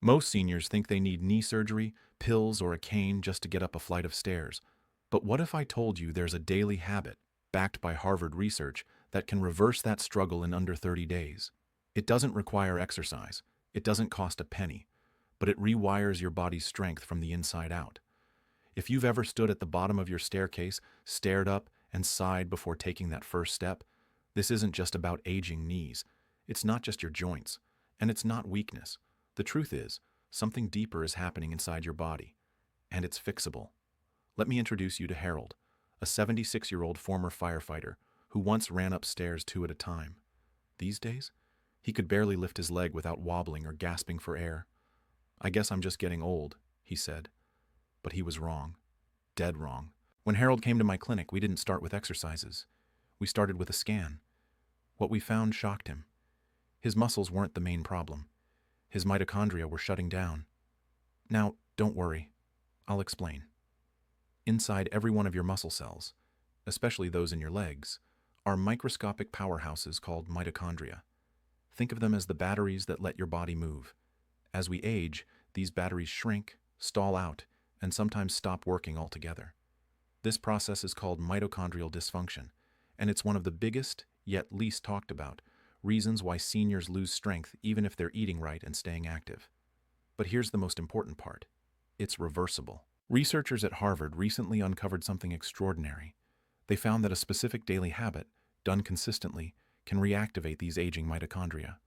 Most seniors think they need knee surgery, pills, or a cane just to get up a flight of stairs. But what if I told you there's a daily habit, backed by Harvard research, that can reverse that struggle in under 30 days? It doesn't require exercise. It doesn't cost a penny. But it rewires your body's strength from the inside out. If you've ever stood at the bottom of your staircase, stared up, and sighed before taking that first step, this isn't just about aging knees. It's not just your joints. And it's not weakness. The truth is, something deeper is happening inside your body. And it's fixable. Let me introduce you to Harold, a 76-year-old former firefighter who once ran upstairs two at a time. These days, he could barely lift his leg without wobbling or gasping for air. "I guess I'm just getting old," he said. But he was wrong. Dead wrong. When Harold came to my clinic, we didn't start with exercises. We started with a scan. What we found shocked him. His muscles weren't the main problem. His mitochondria were shutting down. Now, don't worry. I'll explain. Inside every one of your muscle cells, especially those in your legs, are microscopic powerhouses called mitochondria. Think of them as the batteries that let your body move. As we age, these batteries shrink, stall out, and sometimes stop working altogether. This process is called mitochondrial dysfunction, and it's one of the biggest, yet least talked about, reasons why seniors lose strength even if they're eating right and staying active. But here's the most important part. It's reversible. Researchers at Harvard recently uncovered something extraordinary. They found that a specific daily habit, done consistently, can reactivate these aging mitochondria.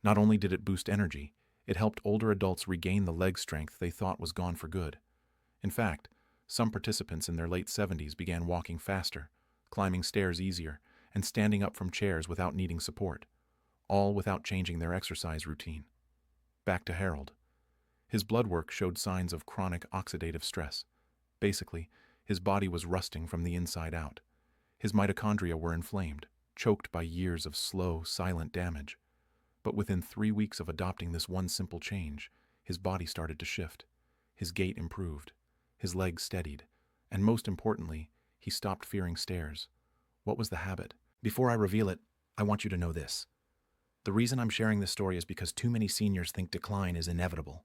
Not only did it boost energy, it helped older adults regain the leg strength they thought was gone for good. In fact, some participants in their late 70s began walking faster, climbing stairs easier, and standing up from chairs without needing support, all without changing their exercise routine. Back to Harold. His blood work showed signs of chronic oxidative stress. Basically, his body was rusting from the inside out. His mitochondria were inflamed, choked by years of slow, silent damage. But within 3 weeks of adopting this one simple change, his body started to shift. His gait improved. His legs steadied. And most importantly, he stopped fearing stairs. What was the habit? Before I reveal it, I want you to know this. The reason I'm sharing this story is because too many seniors think decline is inevitable,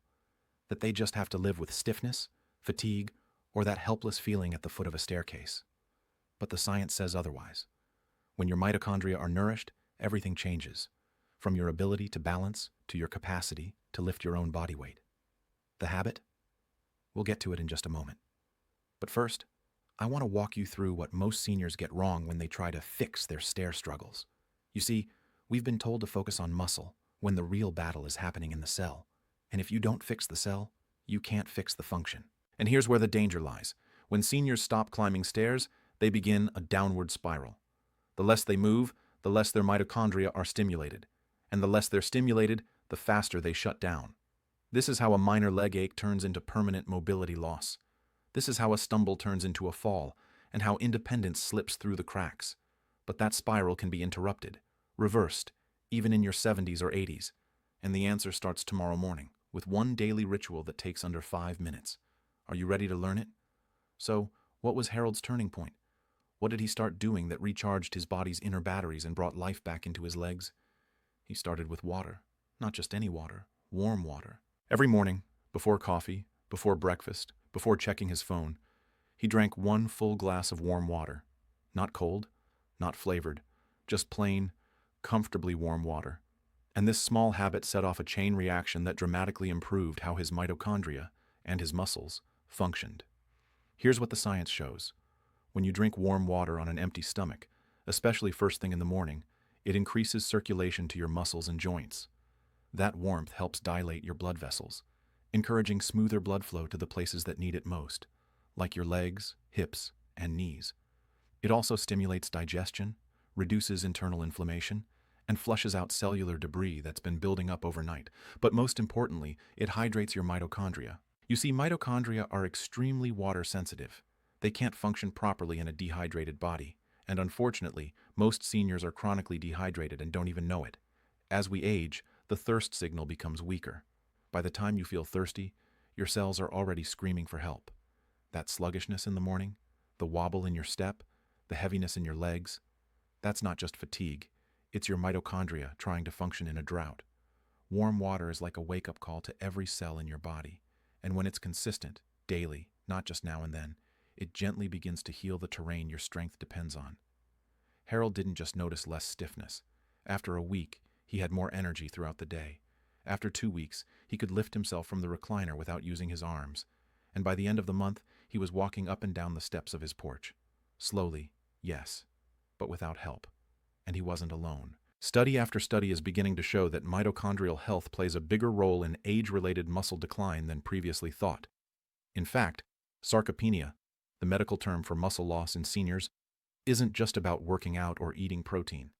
that they just have to live with stiffness, fatigue, or that helpless feeling at the foot of a staircase. But the science says otherwise. When your mitochondria are nourished, everything changes, from your ability to balance to your capacity to lift your own body weight. The habit? We'll get to it in just a moment. But first, I want to walk you through what most seniors get wrong when they try to fix their stair struggles. You see, we've been told to focus on muscle when the real battle is happening in the cell. And if you don't fix the cell, you can't fix the function. And here's where the danger lies. When seniors stop climbing stairs, they begin a downward spiral. The less they move, the less their mitochondria are stimulated. And the less they're stimulated, the faster they shut down. This is how a minor leg ache turns into permanent mobility loss. This is how a stumble turns into a fall, and how independence slips through the cracks. But that spiral can be interrupted, reversed, even in your 70s or 80s. And the answer starts tomorrow morning, with one daily ritual that takes under 5 minutes. Are you ready to learn it? So, what was Harold's turning point? What did he start doing that recharged his body's inner batteries and brought life back into his legs? He started with water. Not just any water, warm water. Every morning, before coffee, before breakfast, before checking his phone, he drank one full glass of warm water. Not cold, not flavored, just plain, comfortably warm water. And this small habit set off a chain reaction that dramatically improved how his mitochondria and his muscles functioned. Here's what the science shows. When you drink warm water on an empty stomach, especially first thing in the morning, it increases circulation to your muscles and joints. That warmth helps dilate your blood vessels, encouraging smoother blood flow to the places that need it most, like your legs, hips, and knees. It also stimulates digestion, reduces internal inflammation, and flushes out cellular debris that's been building up overnight. But most importantly, it hydrates your mitochondria. You see, mitochondria are extremely water sensitive. They can't function properly in a dehydrated body, and unfortunately, most seniors are chronically dehydrated and don't even know it. As we age, the thirst signal becomes weaker. By the time you feel thirsty, your cells are already screaming for help. That sluggishness in the morning, the wobble in your step, the heaviness in your legs, that's not just fatigue. It's your mitochondria trying to function in a drought. Warm water is like a wake-up call to every cell in your body, and when it's consistent, daily, not just now and then, it gently begins to heal the terrain your strength depends on. Harold didn't just notice less stiffness. After a week, he had more energy throughout the day. After 2 weeks, he could lift himself from the recliner without using his arms. And by the end of the month, he was walking up and down the steps of his porch. Slowly, yes, but without help. And he wasn't alone. Study after study is beginning to show that mitochondrial health plays a bigger role in age-related muscle decline than previously thought. In fact, sarcopenia, the medical term for muscle loss in seniors, isn't just about working out or eating protein.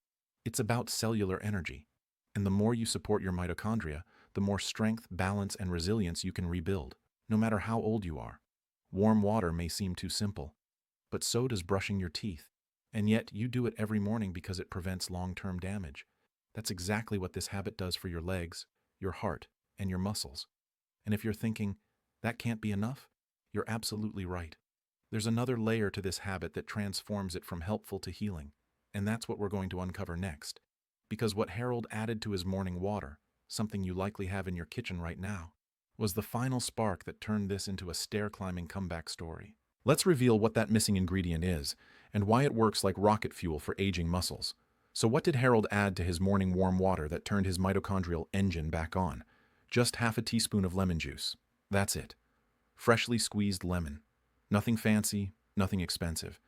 It's about cellular energy. And the more you support your mitochondria, the more strength, balance, and resilience you can rebuild, no matter how old you are. Warm water may seem too simple, but so does brushing your teeth. And yet you do it every morning because it prevents long-term damage. That's exactly what this habit does for your legs, your heart, and your muscles. And if you're thinking, that can't be enough, you're absolutely right. There's another layer to this habit that transforms it from helpful to healing, and that's what we're going to uncover next. Because what Harold added to his morning water, something you likely have in your kitchen right now, was the final spark that turned this into a stair-climbing comeback story. Let's reveal what that missing ingredient is, and why it works like rocket fuel for aging muscles. So what did Harold add to his morning warm water that turned his mitochondrial engine back on? Just half a teaspoon of lemon juice. That's it. Freshly squeezed lemon. Nothing fancy, nothing expensive.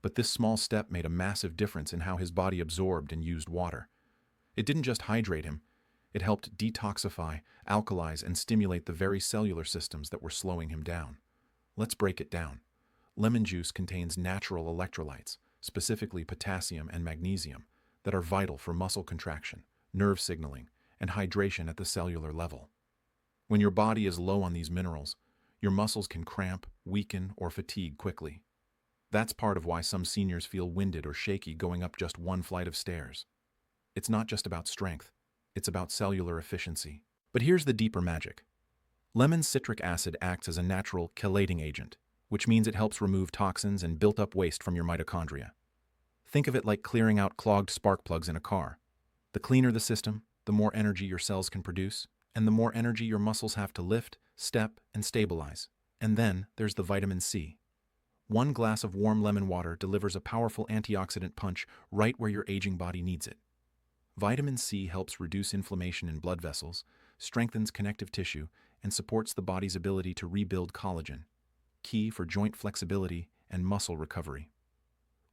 But this small step made a massive difference in how his body absorbed and used water. It didn't just hydrate him. It helped detoxify, alkalize, and stimulate the very cellular systems that were slowing him down. Let's break it down. Lemon juice contains natural electrolytes, specifically potassium and magnesium, that are vital for muscle contraction, nerve signaling, and hydration at the cellular level. When your body is low on these minerals, your muscles can cramp, weaken, or fatigue quickly. That's part of why some seniors feel winded or shaky going up just one flight of stairs. It's not just about strength, it's about cellular efficiency. But here's the deeper magic. Lemon's citric acid acts as a natural chelating agent, which means it helps remove toxins and built-up waste from your mitochondria. Think of it like clearing out clogged spark plugs in a car. The cleaner the system, the more energy your cells can produce, and the more energy your muscles have to lift, step, and stabilize. And then there's the vitamin C. One glass of warm lemon water delivers a powerful antioxidant punch right where your aging body needs it. Vitamin C helps reduce inflammation in blood vessels, strengthens connective tissue, and supports the body's ability to rebuild collagen, key for joint flexibility and muscle recovery.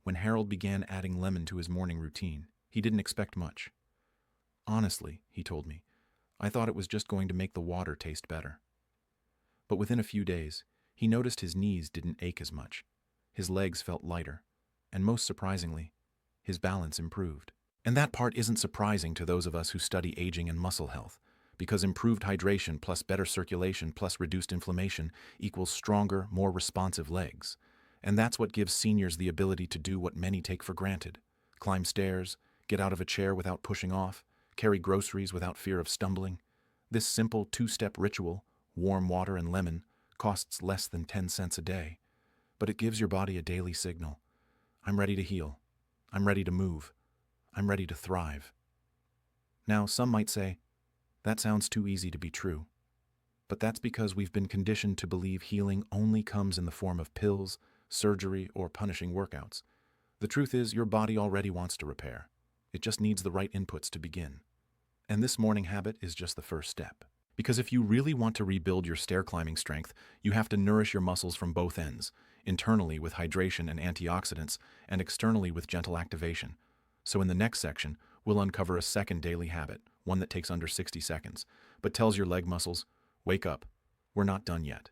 When Harold began adding lemon to his morning routine, he didn't expect much. Honestly, he told me, I thought it was just going to make the water taste better. But within a few days, he noticed his knees didn't ache as much, his legs felt lighter, and most surprisingly, his balance improved. And that part isn't surprising to those of us who study aging and muscle health, because improved hydration plus better circulation plus reduced inflammation equals stronger, more responsive legs. And that's what gives seniors the ability to do what many take for granted: climb stairs, get out of a chair without pushing off, carry groceries without fear of stumbling. This simple two-step ritual, warm water and lemon, costs less than 10 cents a day. But it gives your body a daily signal. I'm ready to heal. I'm ready to move. I'm ready to thrive. Now, some might say, that sounds too easy to be true. But that's because we've been conditioned to believe healing only comes in the form of pills, surgery, or punishing workouts. The truth is, your body already wants to repair. It just needs the right inputs to begin. And this morning habit is just the first step. Because if you really want to rebuild your stair-climbing strength, you have to nourish your muscles from both ends, internally with hydration and antioxidants, and externally with gentle activation. So in the next section, we'll uncover a second daily habit, one that takes under 60 seconds, but tells your leg muscles, wake up, we're not done yet.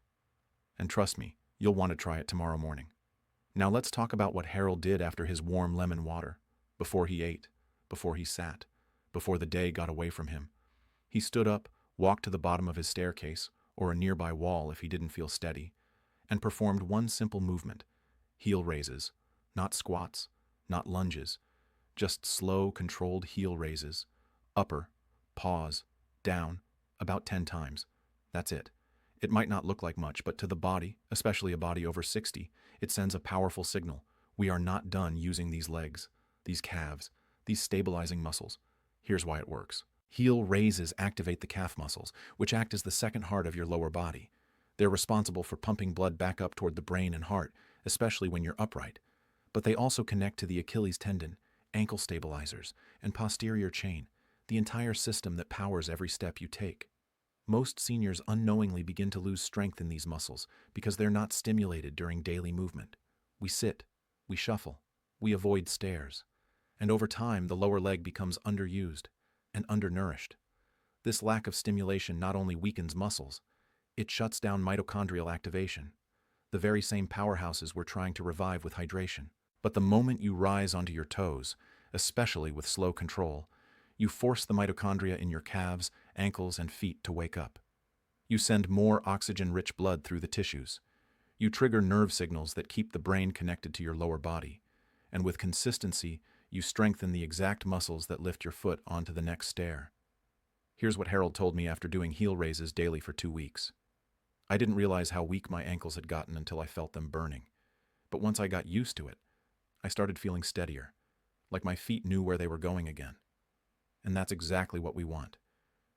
And trust me, you'll want to try it tomorrow morning. Now let's talk about what Harold did after his warm lemon water, before he ate, before he sat, before the day got away from him. He stood up, walked to the bottom of his staircase, or a nearby wall if he didn't feel steady, and performed one simple movement: heel raises, not squats, not lunges, just slow, controlled heel raises, upper, pause, down, about 10 times. That's it. It might not look like much, but to the body, especially a body over 60, it sends a powerful signal. We are not done using these legs, these calves, these stabilizing muscles. Here's why it works. Heel raises activate the calf muscles, which act as the second heart of your lower body. They're responsible for pumping blood back up toward the brain and heart, especially when you're upright. But they also connect to the Achilles tendon, ankle stabilizers, and posterior chain, the entire system that powers every step you take. Most seniors unknowingly begin to lose strength in these muscles because they're not stimulated during daily movement. We sit, we shuffle, we avoid stairs, and over time the lower leg becomes underused and undernourished. This lack of stimulation not only weakens muscles, it shuts down mitochondrial activation, the very same powerhouses we're trying to revive with hydration. But the moment you rise onto your toes, especially with slow control, you force the mitochondria in your calves, ankles, and feet to wake up. You send more oxygen-rich blood through the tissues. You trigger nerve signals that keep the brain connected to your lower body. And with consistency, you strengthen the exact muscles that lift your foot onto the next stair. Here's what Harold told me after doing heel raises daily for 2 weeks. I didn't realize how weak my ankles had gotten until I felt them burning. But once I got used to it, I started feeling steadier, like my feet knew where they were going again. And that's exactly what we want,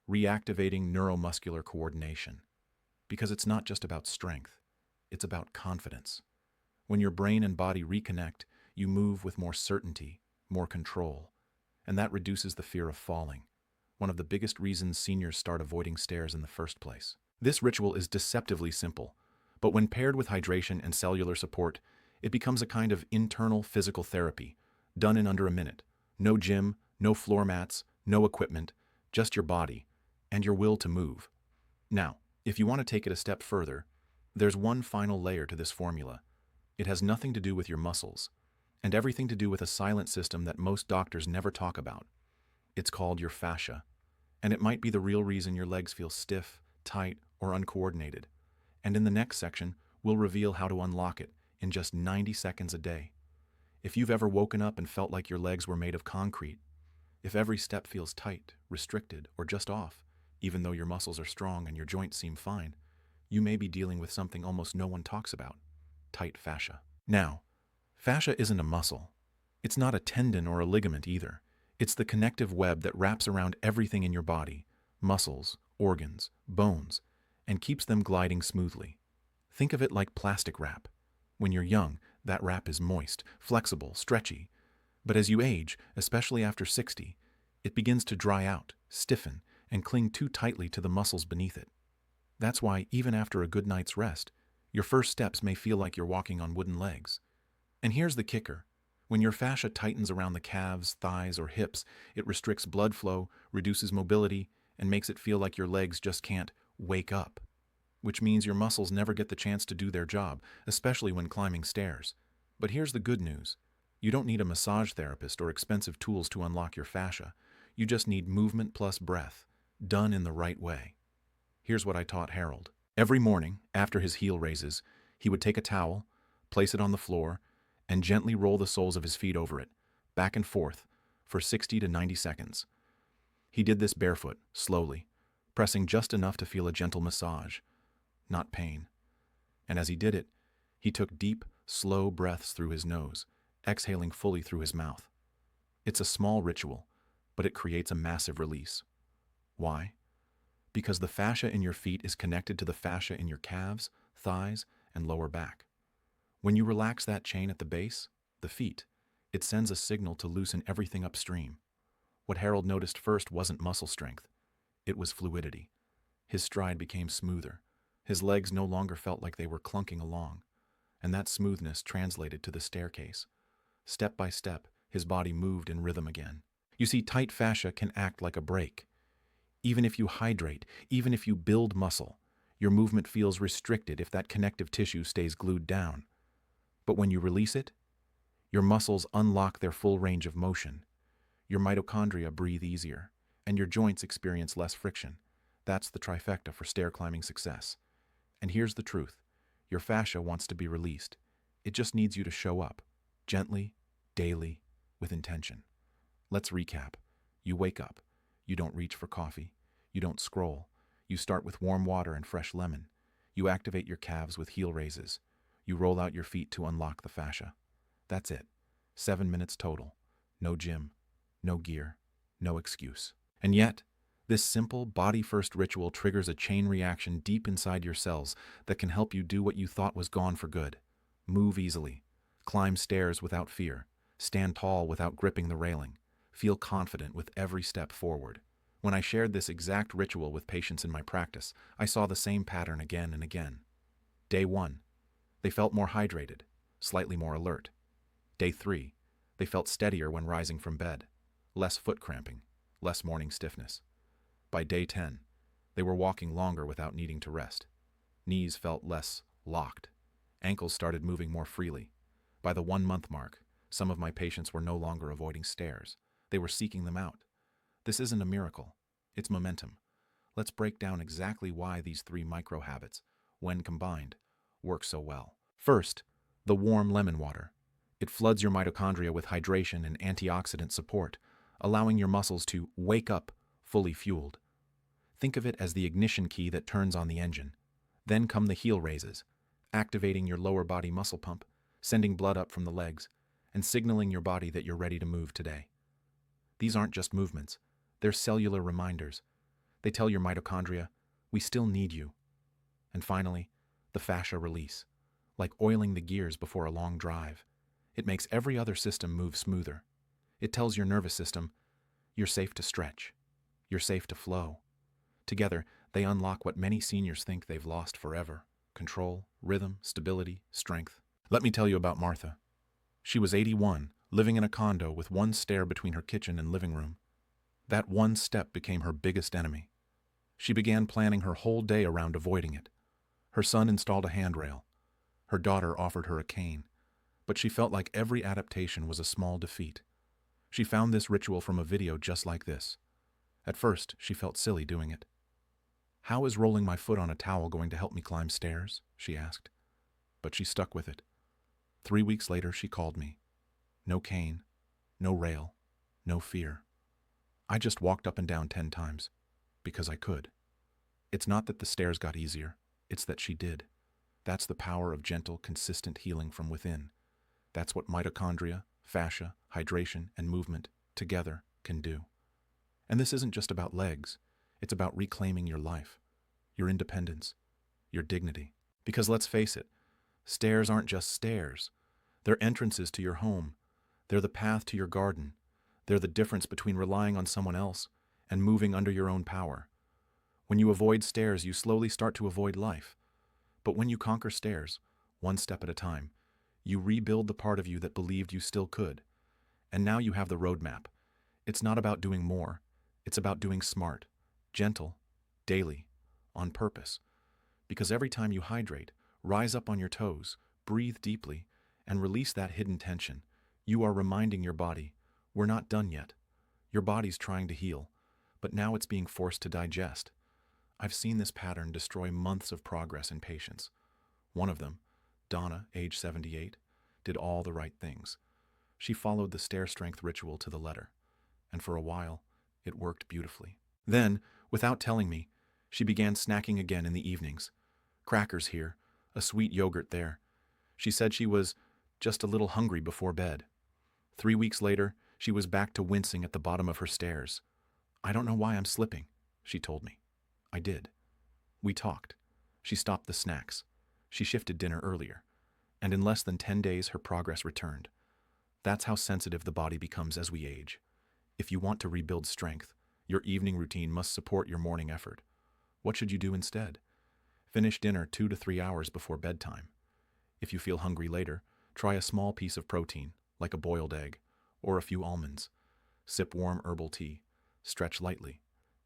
reactivating neuromuscular coordination. Because it's not just about strength, it's about confidence. When your brain and body reconnect, you move with more certainty, more control, and that reduces the fear of falling, one of the biggest reasons seniors start avoiding stairs in the first place. This ritual is deceptively simple, but when paired with hydration and cellular support, it becomes a kind of internal physical therapy, done in under a minute. No gym, no floor mats, no equipment, just your body and your will to move. Now, if you want to take it a step further, there's one final layer to this formula. It has nothing to do with your muscles, and everything to do with a silent system that most doctors never talk about. It's called your fascia, and it might be the real reason your legs feel stiff, tight, or uncoordinated. And in the next section, we'll reveal how to unlock it in just 90 seconds a day. If you've ever woken up and felt like your legs were made of concrete, if every step feels tight, restricted, or just off, even though your muscles are strong and your joints seem fine, you may be dealing with something almost no one talks about: tight fascia. Now, fascia isn't a muscle. It's not a tendon or a ligament either. It's the connective web that wraps around everything in your body, muscles, organs, bones, and keeps them gliding smoothly. Think of it like plastic wrap. When you're young, that wrap is moist, flexible, stretchy. But as you age, especially after 60, it begins to dry out, stiffen, and cling too tightly to the muscles beneath it. That's why, even after a good night's rest, your first steps may feel like you're walking on wooden legs. And here's the kicker. When your fascia tightens around the calves, thighs, or hips, it restricts blood flow, reduces mobility, and makes it feel like your legs just can't wake up. Which means your muscles never get the chance to do their job, especially when climbing stairs. But here's the good news. You don't need a massage therapist or expensive tools to unlock your fascia. You just need movement plus breath, done in the right way. Here's what I taught Harold. Every morning, after his heel raises, he would take a towel, place it on the floor, and gently roll the soles of his feet over it, back and forth, for 60 to 90 seconds. He did this barefoot, slowly, pressing just enough to feel a gentle massage, not pain. And as he did it, he took deep, slow breaths through his nose, exhaling fully through his mouth. It's a small ritual, but it creates a massive release. Why? Because the fascia in your feet is connected to the fascia in your calves, thighs, and lower back. When you relax that chain at the base, the feet, it sends a signal to loosen everything upstream. What Harold noticed first wasn't muscle strength. It was fluidity. His stride became smoother. His legs no longer felt like they were clunking along. And that smoothness translated to the staircase. Step by step, his body moved in rhythm again. You see, tight fascia can act like a brake. Even if you hydrate, even if you build muscle, your movement feels restricted if that connective tissue stays glued down. But when you release it, your muscles unlock their full range of motion. Your mitochondria breathe easier, and your joints experience less friction. That's the trifecta for stair climbing success. And here's the truth. Your fascia wants to be released. It just needs you to show up, gently, daily, with intention. Let's recap. You wake up. You don't reach for coffee. You don't scroll. You start with warm water and fresh lemon. You activate your calves with heel raises. You roll out your feet to unlock the fascia. That's it. 7 minutes total. No gym, no gear, no excuse. And yet, This simple, body-first ritual triggers a chain reaction deep inside your cells that can help you do what you thought was gone for good. Move easily. Climb stairs without fear. Stand tall without gripping the railing. Feel confident with every step forward. When I shared this exact ritual with patients in my practice, I saw the same pattern again and again. Day 1. They felt more hydrated, slightly more alert. Day 3. They felt steadier when rising from bed. Less foot cramping, less morning stiffness. By day 10, they were walking longer without needing to rest. Knees felt less locked. Ankles started moving more freely. By the 1-month mark, some of my patients were no longer avoiding stairs. They were seeking them out. This isn't a miracle. It's momentum. Let's break down exactly why these 3 micro habits, when combined, work so well. First, the warm lemon water. It floods your mitochondria with hydration and antioxidant support, allowing your muscles to wake up fully fueled. Think of it as the ignition key that turns on the engine. Then come the heel raises, activating your lower body muscle pump, sending blood up from the legs, and signaling your body that you're ready to move today. These aren't just movements, they're cellular reminders. They tell your mitochondria, we still need you. And finally, the fascia release, like oiling the gears before a long drive. It makes every other system move smoother. It tells your nervous system, you're safe to stretch, you're safe to flow. Together, they unlock what many seniors think they've lost forever: control, rhythm, stability, strength. Let me tell you about Martha. She was 81, living in a condo with one stair between her kitchen and living room. That one step became her biggest enemy. She began planning her whole day around avoiding it. Her son installed a handrail. Her daughter offered her a cane. But she felt like every adaptation was a small defeat. She found this ritual from a video just like this. At first, she felt silly doing it. "How is rolling my foot on a towel going to help me climb stairs?" she asked. But she stuck with it. 3 weeks later, she called me. No cane, no rail, no fear. I just walked up and down 10 times, because I could. It's not that the stairs got easier, it's that she did. That's the power of gentle, consistent healing from within. That's what mitochondria, fascia, hydration, and movement together can do. And this isn't just about legs. It's about reclaiming your life, your independence, your dignity. Because let's face it, stairs aren't just stairs. They're entrances to your home. They're the path to your garden. They're the difference between relying on someone else and moving under your own power. When you avoid stairs, you slowly start to avoid life. But when you conquer stairs, one step at a time, you rebuild the part of you that believed you still could. And now you have the roadmap. It's not about doing more. It's about doing smart, gentle, daily, on purpose. Because every time you hydrate, rise up on your toes, breathe deeply, and release that hidden tension, you are reminding your body, we're not done yet. Your body's trying to heal, but now it's being forced to digest. I've seen this pattern destroy months of progress in patients. One of them, Donna, age 78, did all the right things. She followed the stair strength ritual to the letter, and for a while, it worked beautifully. Then, without telling me, she began snacking again in the evenings. Crackers here, a sweet yogurt there. She said she was just a little hungry before bed. 3 weeks later, she was back to wincing at the bottom of her stairs. "I don't know why I'm slipping," she told me. I did. We talked. She stopped the snacks. She shifted dinner earlier. And in less than 10 days, her progress returned. That's how sensitive the body becomes as we age. If you want to rebuild strength, your evening routine must support your morning effort. What should you do instead? Finish dinner 2 to 3 hours before bedtime. If you feel hungry later, try a small piece of protein, like a boiled egg, or a few almonds. Sip warm herbal tea. Stretch lightly.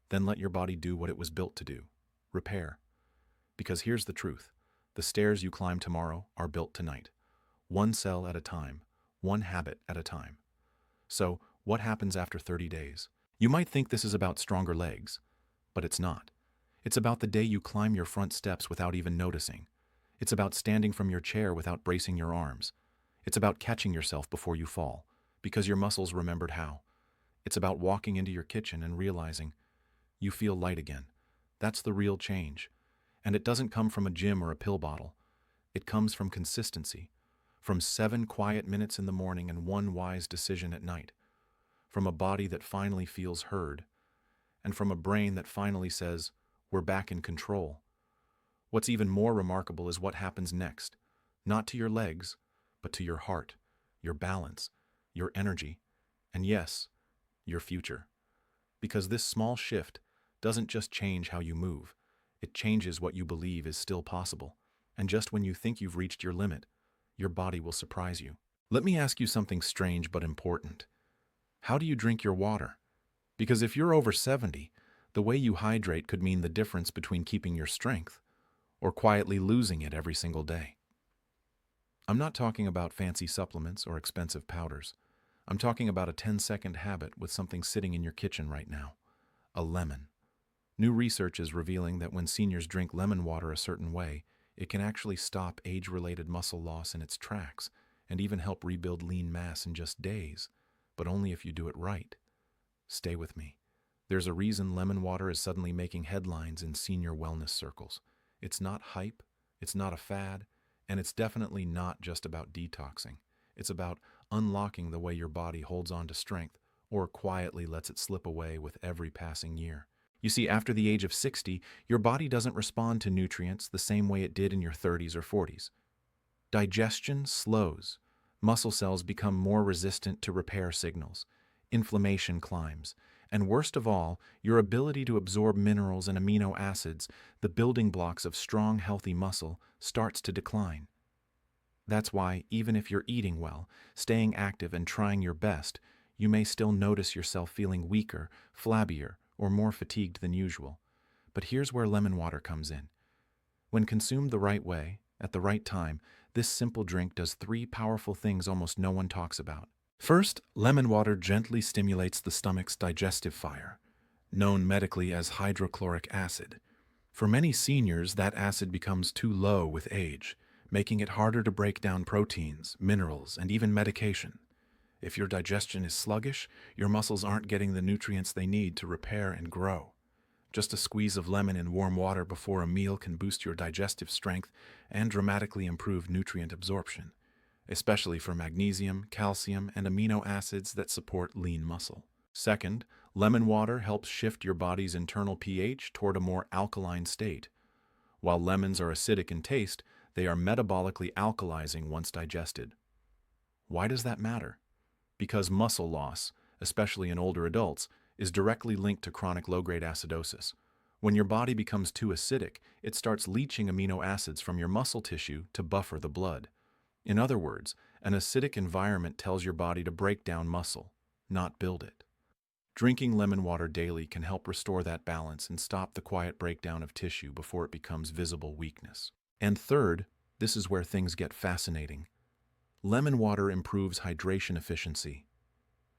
Then let your body do what it was built to do. Repair. Because here's the truth. The stairs you climb tomorrow are built tonight. One cell at a time. One habit at a time. So, what happens after 30 days? You might think this is about stronger legs, but it's not. It's about the day you climb your front steps without even noticing. It's about standing from your chair without bracing your arms. It's about catching yourself before you fall, because your muscles remembered how. It's about walking into your kitchen and realizing you feel light again. That's the real change. And it doesn't come from a gym or a pill bottle. It comes from consistency, from 7 quiet minutes in the morning and 1 wise decision at night, from a body that finally feels heard. and from a brain that finally says, "We're back in control." What's even more remarkable is what happens next. Not to your legs, but to your heart, your balance, your energy, and yes, your future. Because this small shift doesn't just change how you move, it changes what you believe is still possible. And just when you think you've reached your limit, your body will surprise you. Let me ask you something strange but important. How do you drink your water? Because if you're over 70, the way you hydrate could mean the difference between keeping your strength or quietly losing it every single day. I'm not talking about fancy supplements or expensive powders. I'm talking about a 10-second habit with something sitting in your kitchen right now. A lemon. New research is revealing that when seniors drink lemon water a certain way, it can actually stop age-related muscle loss in its tracks and even help rebuild lean mass in just days, but only if you do it right. Stay with me. There's a reason lemon water is suddenly making headlines in senior wellness circles. It's not hype, it's not a fad, and it's definitely not just about detoxing. It's about unlocking the way your body holds on to strength or quietly lets it slip away with every passing year. You see, after the age of 60, your body doesn't respond to nutrients the same way it did in your 30s or 40s. Digestion slows. Muscle cells become more resistant to repair signals. Inflammation climbs. And worst of all, your ability to absorb minerals and amino acids, the building blocks of strong, healthy muscle, starts to decline. That's why, even if you're eating well, staying active and trying your best, you may still notice yourself feeling weaker, flabbier, or more fatigued than usual. But here's where lemon water comes in. When consumed the right way, at the right time, this simple drink does three powerful things almost no one talks about. First, lemon water gently stimulates the stomach's digestive fire, known medically as hydrochloric acid. For many seniors, that acid becomes too low with age, making it harder to break down proteins, minerals, and even medication. If your digestion is sluggish, your muscles aren't getting the nutrients they need to repair and grow. Just a squeeze of lemon in warm water before a meal can boost your digestive strength and dramatically improve nutrient absorption, especially for magnesium, calcium, and amino acids that support lean muscle. Second, lemon water helps shift your body's internal pH toward a more alkaline state. While lemons are acidic in taste, they are metabolically alkalizing once digested. Why does that matter? Because muscle loss, especially in older adults, is directly linked to chronic low-grade acidosis. When your body becomes too acidic, it starts leaching amino acids from your muscle tissue to buffer the blood. In other words, an acidic environment tells your body to break down muscle, not build it. Drinking lemon water daily can help restore that balance and stop the quiet breakdown of tissue before it becomes visible weakness. And third, this is where things get fascinating. Lemon water improves hydration efficiency.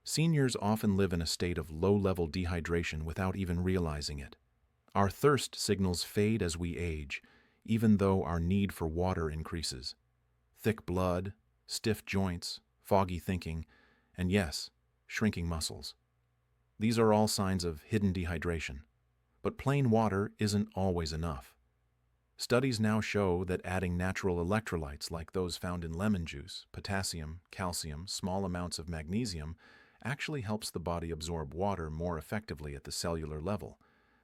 Seniors often live in a state of low-level dehydration without even realizing it. Our thirst signals fade as we age, even though our need for water increases. Thick blood, stiff joints, foggy thinking, and yes, shrinking muscles. These are all signs of hidden dehydration. But plain water isn't always enough. Studies now show that adding natural electrolytes like those found in lemon juice, potassium, calcium, small amounts of magnesium, actually helps the body absorb water more effectively at the cellular level.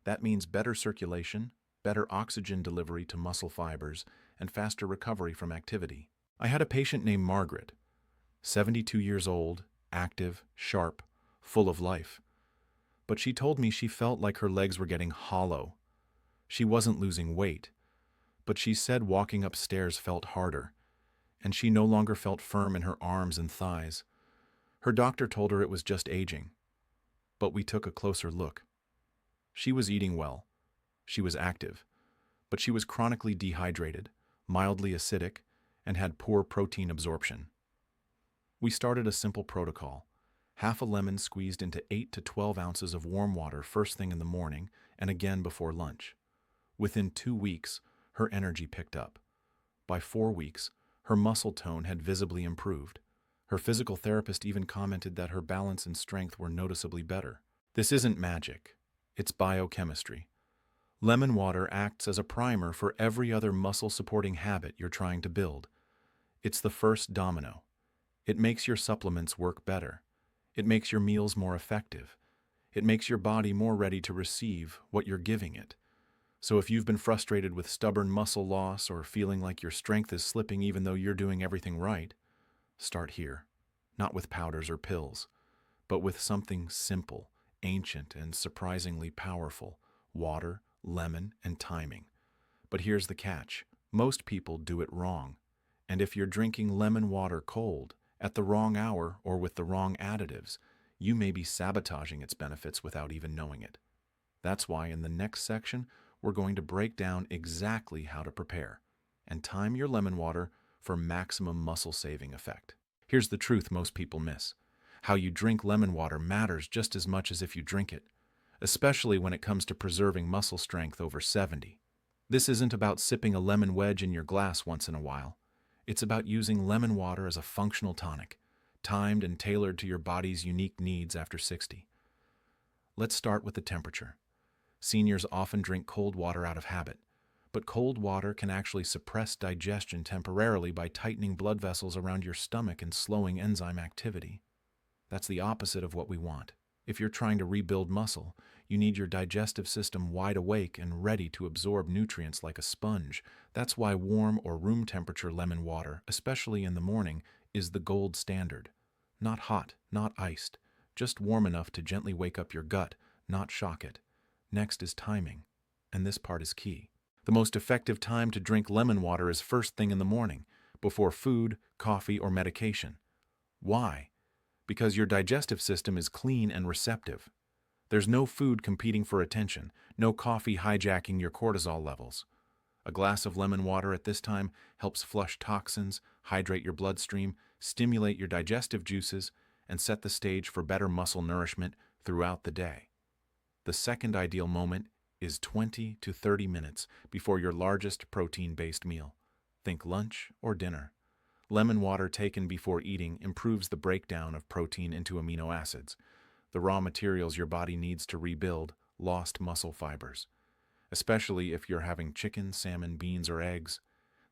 That means better circulation, better oxygen delivery to muscle fibers, and faster recovery from activity. I had a patient named Margaret, 72 years old, active, sharp, full of life. But she told me she felt like her legs were getting hollow. She wasn't losing weight, but she said walking upstairs felt harder, and she no longer felt firm in her arms and thighs. Her doctor told her it was just aging, but we took a closer look. She was eating well, she was active, but she was chronically dehydrated, mildly acidic, and had poor protein absorption. We started a simple protocol: half a lemon squeezed into 8 to 12 ounces of warm water first thing in the morning and again before lunch. Within 2 weeks, her energy picked up. By 4 weeks, her muscle tone had visibly improved. Her physical therapist even commented that her balance and strength were noticeably better. This isn't magic. It's biochemistry. Lemon water acts as a primer for every other muscle-supporting habit you're trying to build. It's the first domino. It makes your supplements work better. It makes your meals more effective. It makes your body more ready to receive what you're giving it. So if you've been frustrated with stubborn muscle loss or feeling like your strength is slipping even though you're doing everything right, start here. Not with powders or pills, but with something simple, ancient, and surprisingly powerful: water, lemon, and timing. But here's the catch: most people do it wrong. And if you're drinking lemon water cold, at the wrong hour, or with the wrong additives, you may be sabotaging its benefits without even knowing it. That's why in the next section, we're going to break down exactly how to prepare and time your lemon water for maximum muscle-saving effect. Here's the truth most people miss: how you drink lemon water matters just as much as if you drink it, especially when it comes to preserving muscle strength over 70. This isn't about sipping a lemon wedge in your glass once in a while. It's about using lemon water as a functional tonic, timed and tailored to your body's unique needs after 60. Let's start with the temperature. Seniors often drink cold water out of habit, but cold water can actually suppress digestion temporarily by tightening blood vessels around your stomach and slowing enzyme activity. That's the opposite of what we want. If you're trying to rebuild muscle, you need your digestive system wide awake and ready to absorb nutrients like a sponge. That's why warm or room temperature lemon water, especially in the morning, is the gold standard. Not hot, not iced, just warm enough to gently wake up your gut, not shock it. Next is timing, and this part is key. The most effective time to drink lemon water is first thing in the morning, before food, coffee, or medication. Why? Because your digestive system is clean and receptive. There's no food competing for attention, no coffee hijacking your cortisol levels. A glass of lemon water at this time helps flush toxins, hydrate your bloodstream, stimulate your digestive juices, and set the stage for better muscle nourishment throughout the day. The second ideal moment is 20 to 30 minutes before your largest protein-based meal. Think lunch or dinner. Lemon water taken before eating improves the breakdown of protein into amino acids, the raw materials your body needs to rebuild lost muscle fibers. Especially if you're having chicken, salmon, beans, or eggs,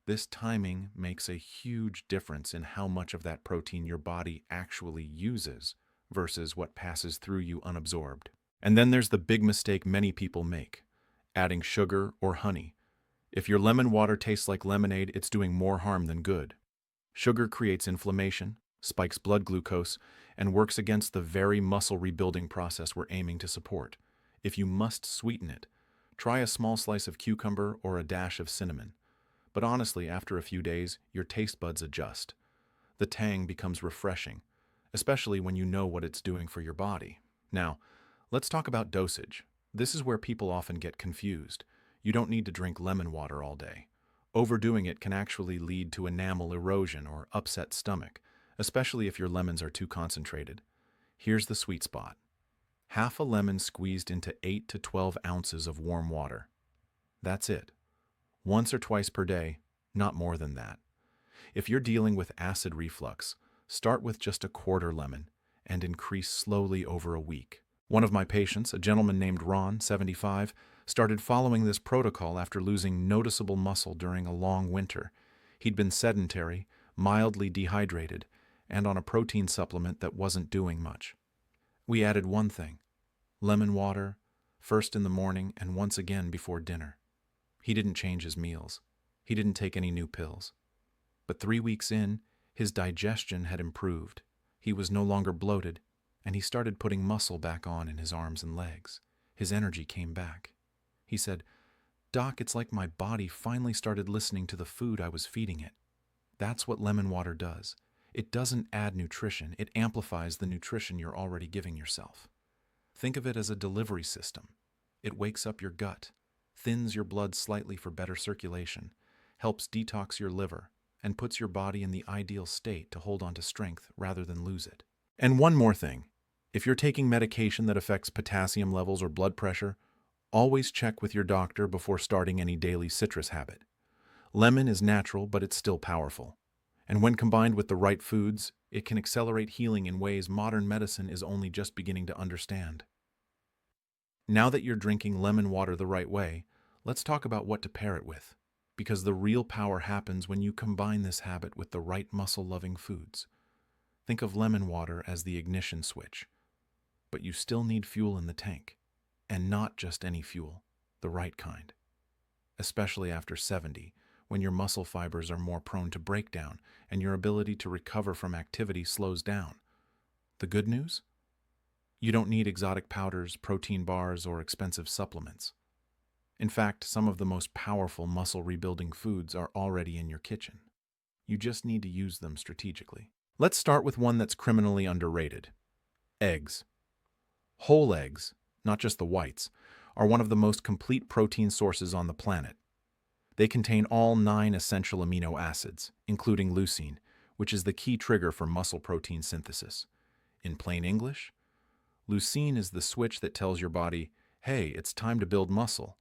this timing makes a huge difference in how much of that protein your body actually uses versus what passes through you unabsorbed. And then there's the big mistake many people make: adding sugar or honey. If your lemon water tastes like lemonade, it's doing more harm than good. Sugar creates inflammation, spikes blood glucose, and works against the very muscle rebuilding process we're aiming to support. If you must sweeten it, try a small slice of cucumber or a dash of cinnamon. But honestly, after a few days, your taste buds adjust. The tang becomes refreshing, especially when you know what it's doing for your body. Now, let's talk about dosage. This is where people often get confused. You don't need to drink lemon water all day. Overdoing it can actually lead to enamel erosion or upset stomach, especially if your lemons are too concentrated. Here's the sweet spot: half a lemon squeezed into 8 to 12 ounces of warm water. That's it. Once or twice per day, not more than that. If you're dealing with acid reflux, start with just a quarter lemon and increase slowly over a week. One of my patients, a gentleman named Ron, 75, started following this protocol after losing noticeable muscle during a long winter. He'd been sedentary, mildly dehydrated, and on a protein supplement that wasn't doing much. We added one thing: lemon water, first in the morning and once again before dinner. He didn't change his meals. He didn't take any new pills. But 3 weeks in, his digestion had improved. He was no longer bloated, and he started putting muscle back on in his arms and legs. His energy came back. He said, "Doc, it's like my body finally started listening to the food I was feeding it." That's what lemon water does. It doesn't add nutrition, it amplifies the nutrition you're already giving yourself. Think of it as a delivery system. It wakes up your gut, thins your blood slightly for better circulation, helps detox your liver, and puts your body in the ideal state to hold on to strength rather than lose it. And one more thing: if you're taking medication that affects potassium levels or blood pressure, always check with your doctor before starting any daily citrus habit. Lemon is natural, but it's still powerful. And when combined with the right foods, it can accelerate healing in ways modern medicine is only just beginning to understand. Now that you're drinking lemon water the right way, let's talk about what to pair it with, because the real power happens when you combine this habit with the right muscle-loving foods. Think of lemon water as the ignition switch. but you still need fuel in the tank. And not just any fuel, the right kind. Especially after 70, when your muscle fibers are more prone to breakdown and your ability to recover from activity slows down. The good news? You don't need exotic powders, protein bars, or expensive supplements. In fact, some of the most powerful muscle rebuilding foods are already in your kitchen. You just need to use them strategically. Let's start with one that's criminally underrated: eggs. Whole eggs, not just the whites, are one of the most complete protein sources on the planet. They contain all 9 essential amino acids, including leucine, which is the key trigger for muscle protein synthesis. In plain English, leucine is the switch that tells your body, hey, it's time to build muscle.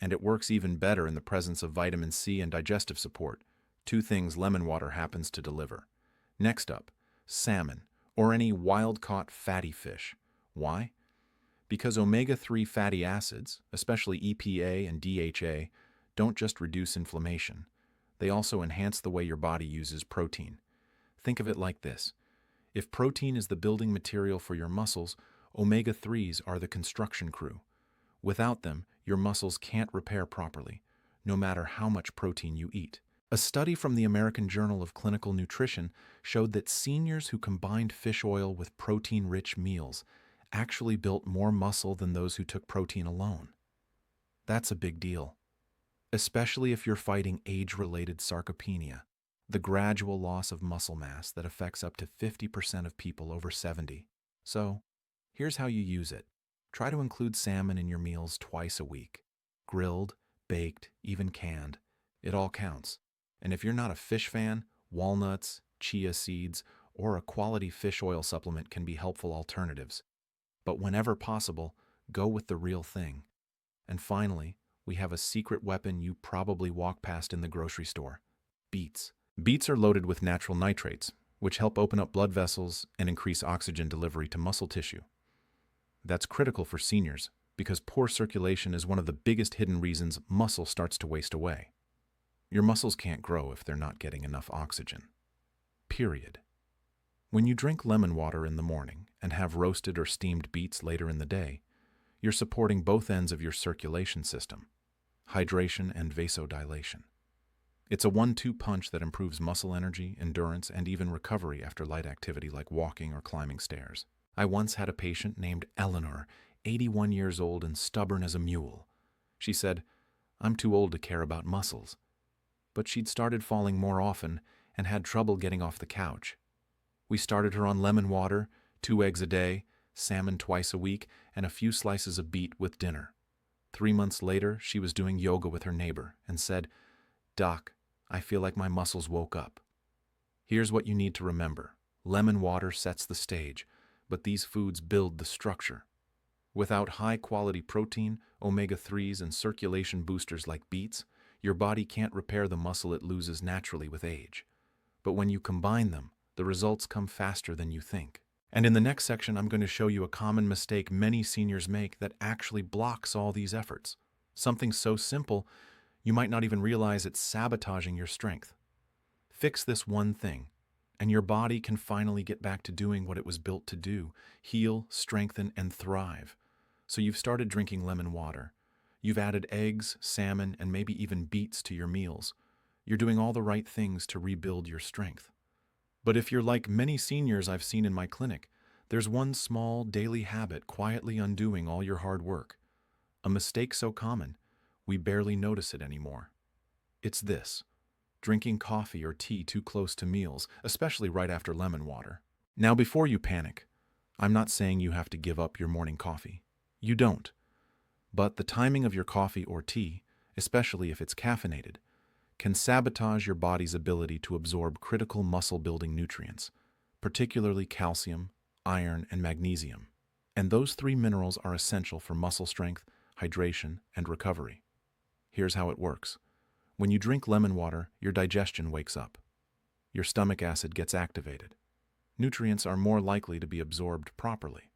And it works even better in the presence of vitamin C and digestive support, 2 things lemon water happens to deliver. Next up, salmon, or any wild-caught fatty fish. Why? Because omega-3 fatty acids, especially EPA and DHA, don't just reduce inflammation. They also enhance the way your body uses protein. Think of it like this. If protein is the building material for your muscles, omega-3s are the construction crew. Without them, your muscles can't repair properly, no matter how much protein you eat. A study from the American Journal of Clinical Nutrition showed that seniors who combined fish oil with protein-rich meals actually built more muscle than those who took protein alone. That's a big deal, especially if you're fighting age-related sarcopenia, the gradual loss of muscle mass that affects up to 50% of people over 70. So, here's how you use it. Try to include salmon in your meals twice a week. Grilled, baked, even canned. It all counts. And if you're not a fish fan, walnuts, chia seeds, or a quality fish oil supplement can be helpful alternatives. But whenever possible, go with the real thing. And finally, we have a secret weapon you probably walk past in the grocery store: beets. Beets are loaded with natural nitrates, which help open up blood vessels and increase oxygen delivery to muscle tissue. That's critical for seniors because poor circulation is one of the biggest hidden reasons muscle starts to waste away. Your muscles can't grow if they're not getting enough oxygen. Period. When you drink lemon water in the morning and have roasted or steamed beets later in the day, you're supporting both ends of your circulation system: hydration and vasodilation. It's a 1-2 punch that improves muscle energy, endurance, and even recovery after light activity like walking or climbing stairs. I once had a patient named Eleanor, 81 years old and stubborn as a mule. She said, "I'm too old to care about muscles." But she'd started falling more often and had trouble getting off the couch. We started her on lemon water, 2 eggs a day, salmon twice a week, and a few slices of beet with dinner. 3 months later, she was doing yoga with her neighbor and said, "Doc, I feel like my muscles woke up." Here's what you need to remember. Lemon water sets the stage, but these foods build the structure. Without high-quality protein, omega-3s, and circulation boosters like beets, your body can't repair the muscle it loses naturally with age. But when you combine them, the results come faster than you think. And in the next section, I'm going to show you a common mistake many seniors make that actually blocks all these efforts. Something so simple, you might not even realize it's sabotaging your strength. Fix this one thing, and your body can finally get back to doing what it was built to do: heal, strengthen, and thrive. So you've started drinking lemon water. You've added eggs, salmon, and maybe even beets to your meals. You're doing all the right things to rebuild your strength. But if you're like many seniors I've seen in my clinic, there's one small daily habit quietly undoing all your hard work. A mistake so common, we barely notice it anymore. It's this: drinking coffee or tea too close to meals, especially right after lemon water. Now, before you panic, I'm not saying you have to give up your morning coffee. You don't. But the timing of your coffee or tea, especially if it's caffeinated, can sabotage your body's ability to absorb critical muscle-building nutrients, particularly calcium, iron, and magnesium. And those 3 minerals are essential for muscle strength, hydration, and recovery. Here's how it works. When you drink lemon water, your digestion wakes up. Your stomach acid gets activated. Nutrients are more likely to be absorbed properly.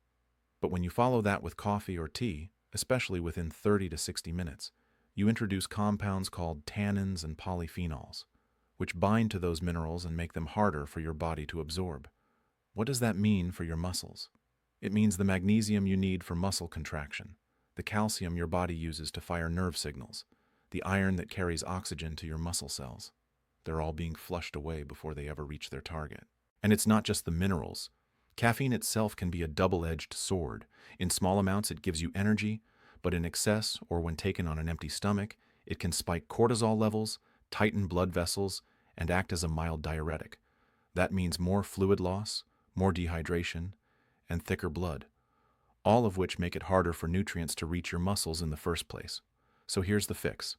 But when you follow that with coffee or tea, especially within 30 to 60 minutes, you introduce compounds called tannins and polyphenols, which bind to those minerals and make them harder for your body to absorb. What does that mean for your muscles? It means the magnesium you need for muscle contraction, the calcium your body uses to fire nerve signals, the iron that carries oxygen to your muscle cells. They're all being flushed away before they ever reach their target. And it's not just the minerals. Caffeine itself can be a double-edged sword. In small amounts, it gives you energy, but in excess, or when taken on an empty stomach, it can spike cortisol levels, tighten blood vessels, and act as a mild diuretic. That means more fluid loss, more dehydration, and thicker blood, all of which make it harder for nutrients to reach your muscles in the first place. So here's the fix.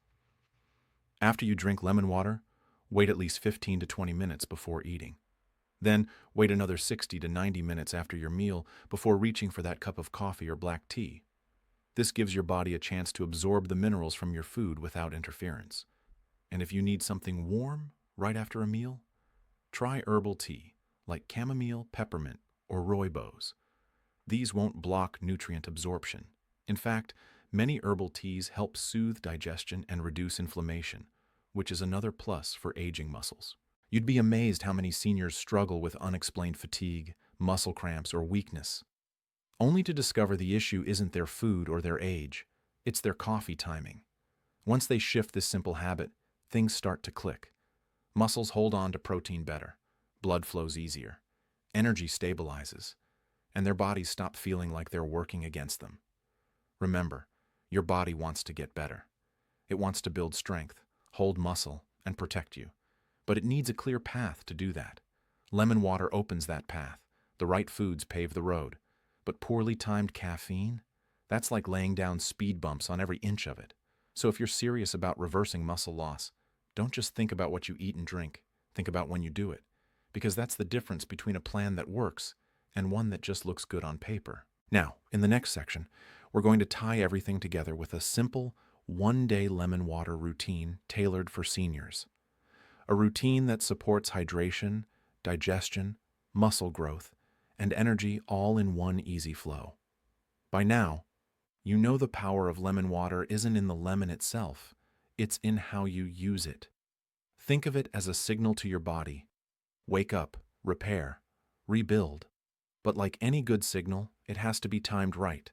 After you drink lemon water, wait at least 15 to 20 minutes before eating. Then wait another 60 to 90 minutes after your meal before reaching for that cup of coffee or black tea. This gives your body a chance to absorb the minerals from your food without interference. And if you need something warm right after a meal, try herbal tea like chamomile, peppermint, or rooibos. These won't block nutrient absorption. In fact, many herbal teas help soothe digestion and reduce inflammation, which is another plus for aging muscles. You'd be amazed how many seniors struggle with unexplained fatigue, muscle cramps, or weakness, only to discover the issue isn't their food or their age, it's their coffee timing. Once they shift this simple habit, things start to click. Muscles hold on to protein better, blood flows easier, energy stabilizes, and their bodies stop feeling like they're working against them. Remember, your body wants to get better. It wants to build strength, hold muscle, and protect you. But it needs a clear path to do that. Lemon water opens that path. The right foods pave the road. But poorly timed caffeine? That's like laying down speed bumps on every inch of it. So if you're serious about reversing muscle loss, don't just think about what you eat and drink. Think about when you do it. Because that's the difference between a plan that works and one that just looks good on paper. Now, in the next section, we're going to tie everything together with a simple, one-day lemon water routine tailored for seniors. A routine that supports hydration, digestion, muscle growth, and energy all in one easy flow. By now, you know the power of lemon water isn't in the lemon itself, it's in how you use it. Think of it as a signal to your body. Wake up, repair, rebuild. But like any good signal, it has to be timed right.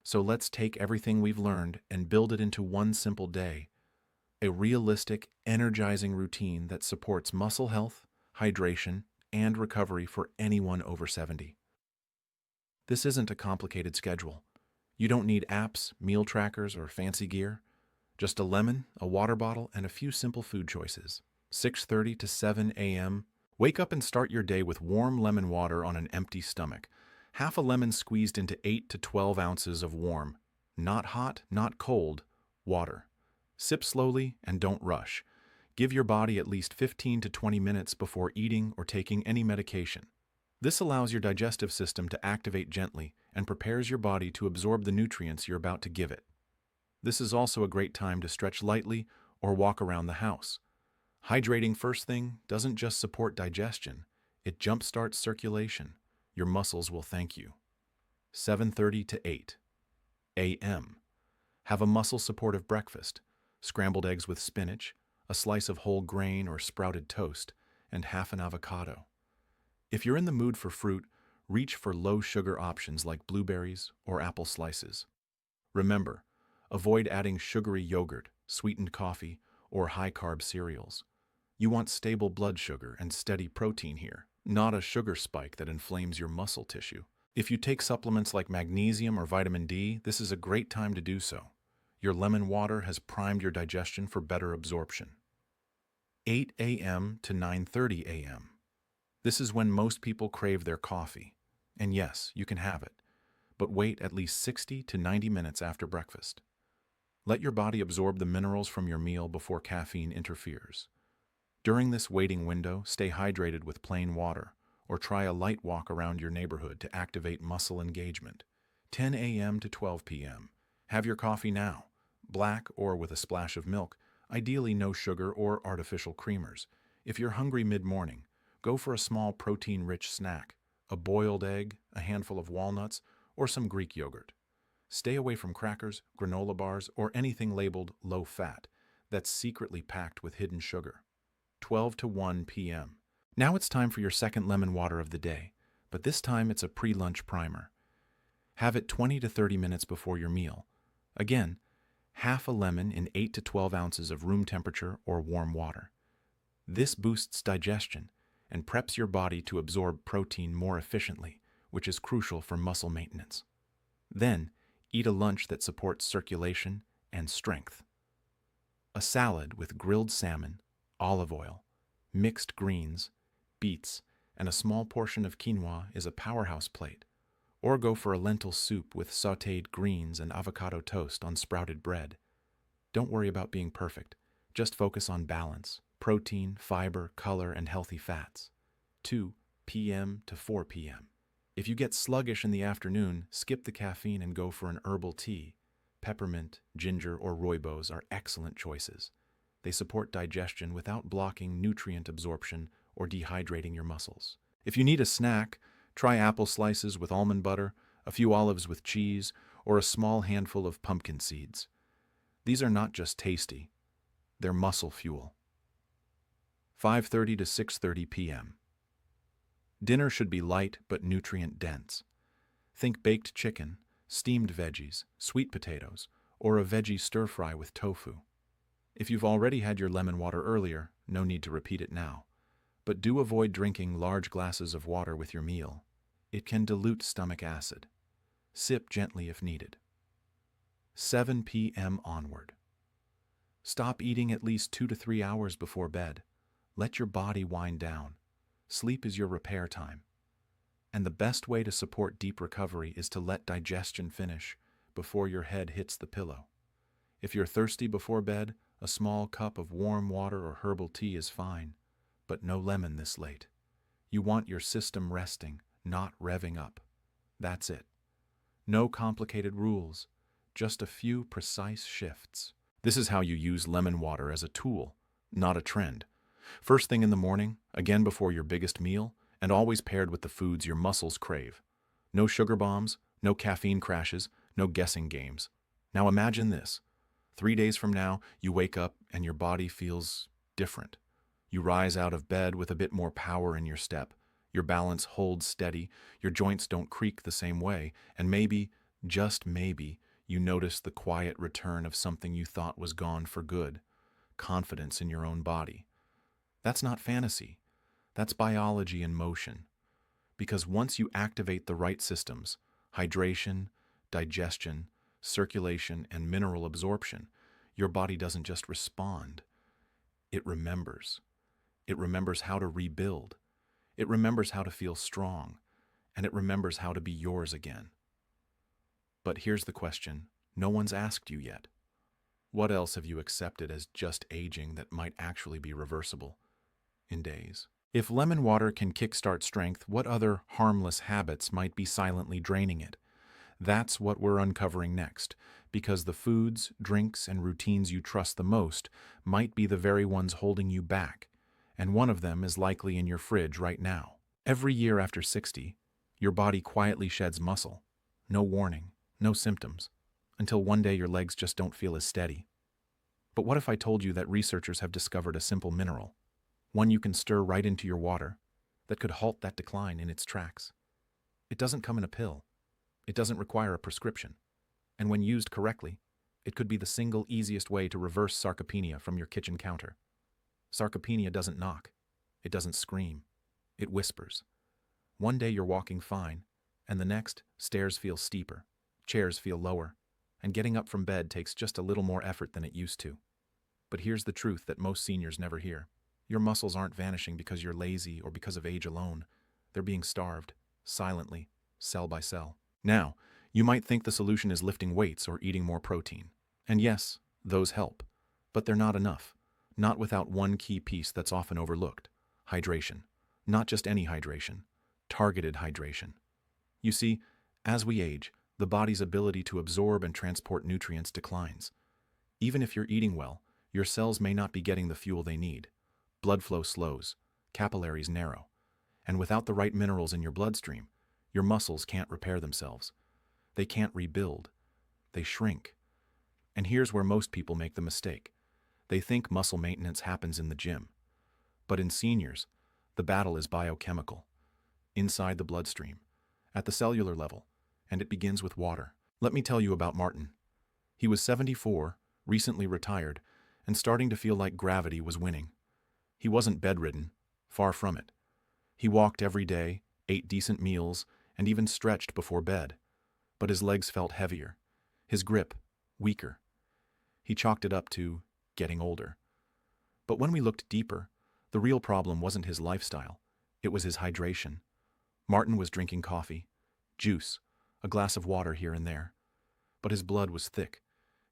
So let's take everything we've learned and build it into one simple day. A realistic, energizing routine that supports muscle health, hydration, and recovery for anyone over 70. This isn't a complicated schedule. You don't need apps, meal trackers, or fancy gear. Just a lemon, a water bottle, and a few simple food choices. 6:30 to 7 a.m. Wake up and start your day with warm lemon water on an empty stomach. Half a lemon squeezed into 8 to 12 ounces of warm, not hot, not cold, water. Sip slowly and don't rush. Give your body at least 15 to 20 minutes before eating or taking any medication. This allows your digestive system to activate gently and prepares your body to absorb the nutrients you're about to give it. This is also a great time to stretch lightly or walk around the house. Hydrating first thing doesn't just support digestion, it jumpstarts circulation. Your muscles will thank you. 7:30 to 8 a.m. Have a muscle-supportive breakfast. Scrambled eggs with spinach, a slice of whole grain or sprouted toast, and half an avocado. If you're in the mood for fruit, reach for low-sugar options like blueberries or apple slices. Remember, avoid adding sugary yogurt, sweetened coffee, or high-carb cereals. You want stable blood sugar and steady protein here, not a sugar spike that inflames your muscle tissue. If you take supplements like magnesium or vitamin D, this is a great time to do so. Your lemon water has primed your digestion for better absorption. 8 a.m. to 9:30 a.m. This is when most people crave their coffee. And yes, you can have it, but wait at least 60 to 90 minutes after breakfast. Let your body absorb the minerals from your meal before caffeine interferes. During this waiting window, stay hydrated with plain water, or try a light walk around your neighborhood to activate muscle engagement. 10 a.m. to 12 p.m. Have your coffee now, black or with a splash of milk, ideally no sugar or artificial creamers. If you're hungry mid-morning, go for a small protein-rich snack, a boiled egg, a handful of walnuts, or some Greek yogurt. Stay away from crackers, granola bars, or anything labeled low-fat that's secretly packed with hidden sugar. 12 to 1 p.m. Now it's time for your second lemon water of the day, but this time it's a pre-lunch primer. Have it 20 to 30 minutes before your meal. Again, half a lemon in 8 to 12 ounces of room temperature or warm water. This boosts digestion and preps your body to absorb protein more efficiently, which is crucial for muscle maintenance. Then, eat a lunch that supports circulation and strength. A salad with grilled salmon, olive oil, mixed greens, beets, and a small portion of quinoa is a powerhouse plate. Or go for a lentil soup with sautéed greens and avocado toast on sprouted bread. Don't worry about being perfect. Just focus on balance, protein, fiber, color, and healthy fats. 2 p.m. to 4 p.m. If you get sluggish in the afternoon, skip the caffeine and go for an herbal tea. Peppermint, ginger, or rooibos are excellent choices. They support digestion without blocking nutrient absorption or dehydrating your muscles. If you need a snack, try apple slices with almond butter, a few olives with cheese, or a small handful of pumpkin seeds. These are not just tasty, they're muscle fuel. 5:30 to 6:30 p.m. Dinner should be light but nutrient-dense. Think baked chicken, steamed veggies, sweet potatoes, or a veggie stir-fry with tofu. If you've already had your lemon water earlier, no need to repeat it now. But do avoid drinking large glasses of water with your meal. It can dilute stomach acid. Sip gently if needed. 7 p.m. onward. Stop eating at least 2 to 3 hours before bed. Let your body wind down. Sleep is your repair time. And the best way to support deep recovery is to let digestion finish before your head hits the pillow. If you're thirsty before bed, a small cup of warm water or herbal tea is fine, but no lemon this late. You want your system resting, not revving up. That's it. No complicated rules, just a few precise shifts. This is how you use lemon water as a tool, not a trend. First thing in the morning, again before your biggest meal, and always paired with the foods your muscles crave. No sugar bombs, no caffeine crashes, no guessing games. Now imagine this. 3 days from now, you wake up and your body feels different. You rise out of bed with a bit more power in your step. Your balance holds steady, your joints don't creak the same way, and maybe, just maybe, you notice the quiet return of something you thought was gone for good. Confidence in your own body. That's not fantasy. That's biology in motion. Because once you activate the right systems, hydration, digestion, circulation, and mineral absorption, your body doesn't just respond. It remembers. It remembers how to rebuild. It remembers how to feel strong. And it remembers how to be yours again. But here's the question no one's asked you yet. What else have you accepted as just aging that might actually be reversible in days? If lemon water can kickstart strength, what other harmless habits might be silently draining it? That's what we're uncovering next, because the foods, drinks, and routines you trust the most might be the very ones holding you back, and one of them is likely in your fridge right now. Every year after 60, your body quietly sheds muscle. No warning, no symptoms, until one day your legs just don't feel as steady. But what if I told you that researchers have discovered a simple mineral, one you can stir right into your water, that could halt that decline in its tracks? It doesn't come in a pill. It doesn't require a prescription. And when used correctly, it could be the single easiest way to reverse sarcopenia from your kitchen counter. Sarcopenia doesn't knock. It doesn't scream. It whispers. One day you're walking fine, and the next, stairs feel steeper, chairs feel lower, and getting up from bed takes just a little more effort than it used to. But here's the truth that most seniors never hear. Your muscles aren't vanishing because you're lazy or because of age alone. They're being starved, silently, cell by cell. Now, you might think the solution is lifting weights or eating more protein. And yes, those help. But they're not enough. Not without one key piece that's often overlooked. Hydration. Not just any hydration. Targeted hydration. You see, as we age, the body's ability to absorb and transport nutrients declines. Even if you're eating well, your cells may not be getting the fuel they need. Blood flow slows, capillaries narrow, and without the right minerals in your bloodstream, your muscles can't repair themselves. They can't rebuild. They shrink. And here's where most people make the mistake. They think muscle maintenance happens in the gym. But in seniors, the battle is biochemical. Inside the bloodstream, at the cellular level, and it begins with water. Let me tell you about Martin. He was 74, recently retired, and starting to feel like gravity was winning. He wasn't bedridden, far from it. He walked every day, ate decent meals, and even stretched before bed. But his legs felt heavier, his grip weaker. He chalked it up to getting older. But when we looked deeper, the real problem wasn't his lifestyle, it was his hydration. Martin was drinking coffee, juice, a glass of water here and there. But his blood was thick,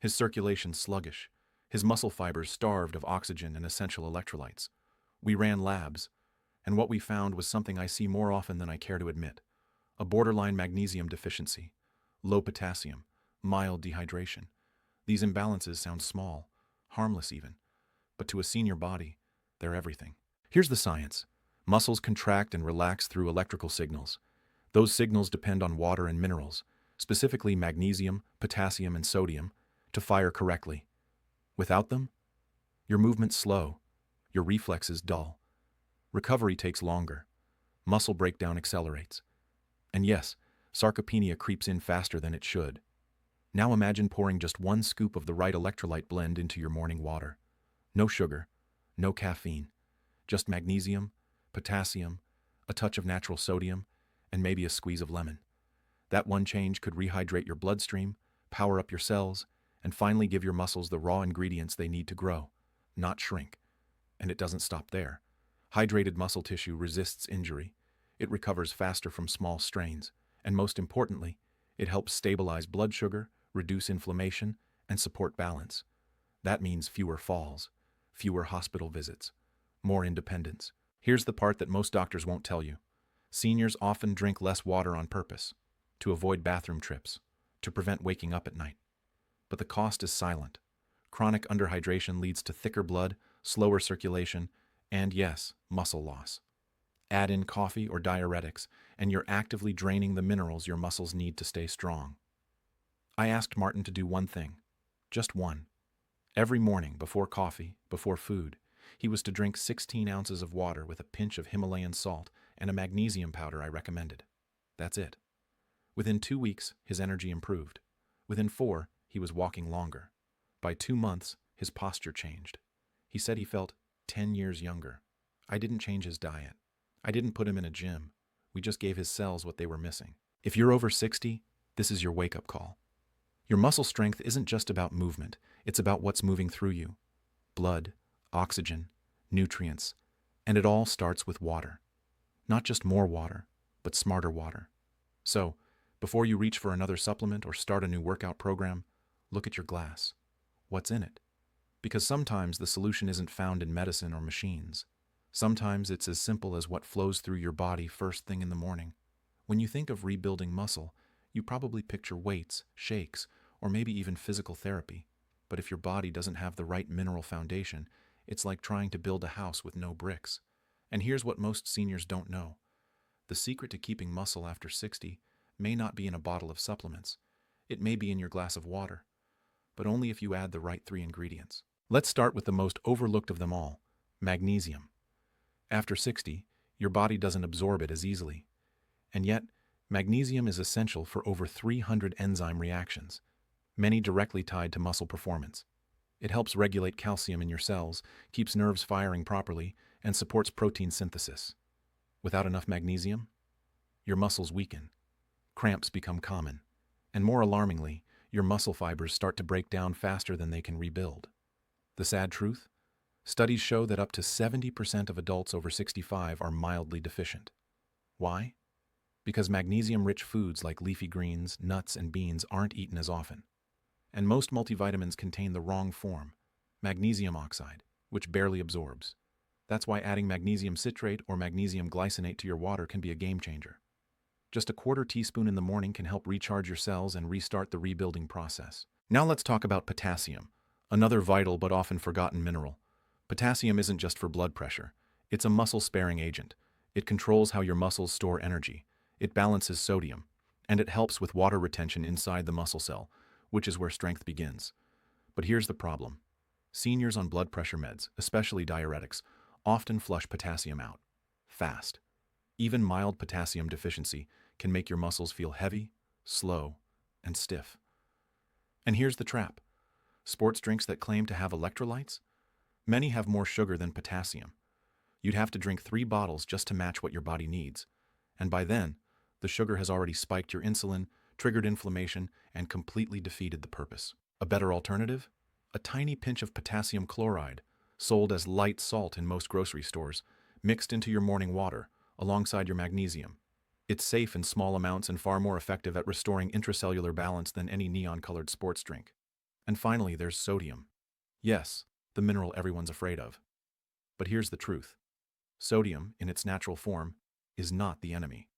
his circulation sluggish, his muscle fibers starved of oxygen and essential electrolytes. We ran labs, and what we found was something I see more often than I care to admit: a borderline magnesium deficiency, low potassium, mild dehydration. These imbalances sound small, harmless even, but to a senior body, they're everything. Here's the science. Muscles contract and relax through electrical signals. Those signals depend on water and minerals, specifically magnesium, potassium, and sodium, to fire correctly. Without them, your movement's slow, your reflexes dull. Recovery takes longer. Muscle breakdown accelerates. And yes, sarcopenia creeps in faster than it should. Now imagine pouring just one scoop of the right electrolyte blend into your morning water. No sugar, no caffeine, just magnesium, potassium, a touch of natural sodium, and maybe a squeeze of lemon. That one change could rehydrate your bloodstream, power up your cells, and finally give your muscles the raw ingredients they need to grow, not shrink. And it doesn't stop there. Hydrated muscle tissue resists injury. It recovers faster from small strains, and most importantly, it helps stabilize blood sugar, reduce inflammation, and support balance. That means fewer falls, fewer hospital visits, more independence. Here's the part that most doctors won't tell you. Seniors often drink less water on purpose, to avoid bathroom trips, to prevent waking up at night. But the cost is silent. Chronic underhydration leads to thicker blood, slower circulation, and yes, muscle loss. Add in coffee or diuretics, and you're actively draining the minerals your muscles need to stay strong. I asked Martin to do one thing, just one. Every morning, before coffee, before food, he was to drink 16 ounces of water with a pinch of Himalayan salt and a magnesium powder I recommended. That's it. Within 2 weeks, his energy improved. Within 4, he was walking longer. By 2 months, his posture changed. He said he felt 10 years younger. I didn't change his diet. I didn't put him in a gym. We just gave his cells what they were missing. If you're over 60, this is your wake-up call. Your muscle strength isn't just about movement. It's about what's moving through you. Blood, oxygen, nutrients, and it all starts with water. Not just more water, but smarter water. So, before you reach for another supplement or start a new workout program, look at your glass. What's in it? Because sometimes the solution isn't found in medicine or machines. Sometimes it's as simple as what flows through your body first thing in the morning. When you think of rebuilding muscle, you probably picture weights, shakes, or maybe even physical therapy. But if your body doesn't have the right mineral foundation, it's like trying to build a house with no bricks. And here's what most seniors don't know. The secret to keeping muscle after 60 may not be in a bottle of supplements. It may be in your glass of water, but only if you add the right 3 ingredients. Let's start with the most overlooked of them all, magnesium. After 60, your body doesn't absorb it as easily. And yet, magnesium is essential for over 300 enzyme reactions, many directly tied to muscle performance. It helps regulate calcium in your cells, keeps nerves firing properly, and supports protein synthesis. Without enough magnesium, your muscles weaken, cramps become common, and more alarmingly, your muscle fibers start to break down faster than they can rebuild. The sad truth? Studies show that up to 70% of adults over 65 are mildly deficient. Why? Because magnesium-rich foods like leafy greens, nuts, and beans aren't eaten as often. And most multivitamins contain the wrong form, magnesium oxide, which barely absorbs. That's why adding magnesium citrate or magnesium glycinate to your water can be a game changer. Just a quarter teaspoon in the morning can help recharge your cells and restart the rebuilding process. Now let's talk about potassium, another vital but often forgotten mineral. Potassium isn't just for blood pressure. It's a muscle-sparing agent. It controls how your muscles store energy. It balances sodium, and it helps with water retention inside the muscle cell, which is where strength begins. But here's the problem. Seniors on blood pressure meds, especially diuretics, often flush potassium out, fast. Even mild potassium deficiency can make your muscles feel heavy, slow, and stiff. And here's the trap. Sports drinks that claim to have electrolytes? Many have more sugar than potassium. You'd have to drink 3 bottles just to match what your body needs. And by then, the sugar has already spiked your insulin, triggered inflammation, and completely defeated the purpose. A better alternative? A tiny pinch of potassium chloride, sold as light salt in most grocery stores, mixed into your morning water, alongside your magnesium. It's safe in small amounts and far more effective at restoring intracellular balance than any neon-colored sports drink. And finally, there's sodium. Yes, the mineral everyone's afraid of. But here's the truth. Sodium, in its natural form, is not the enemy.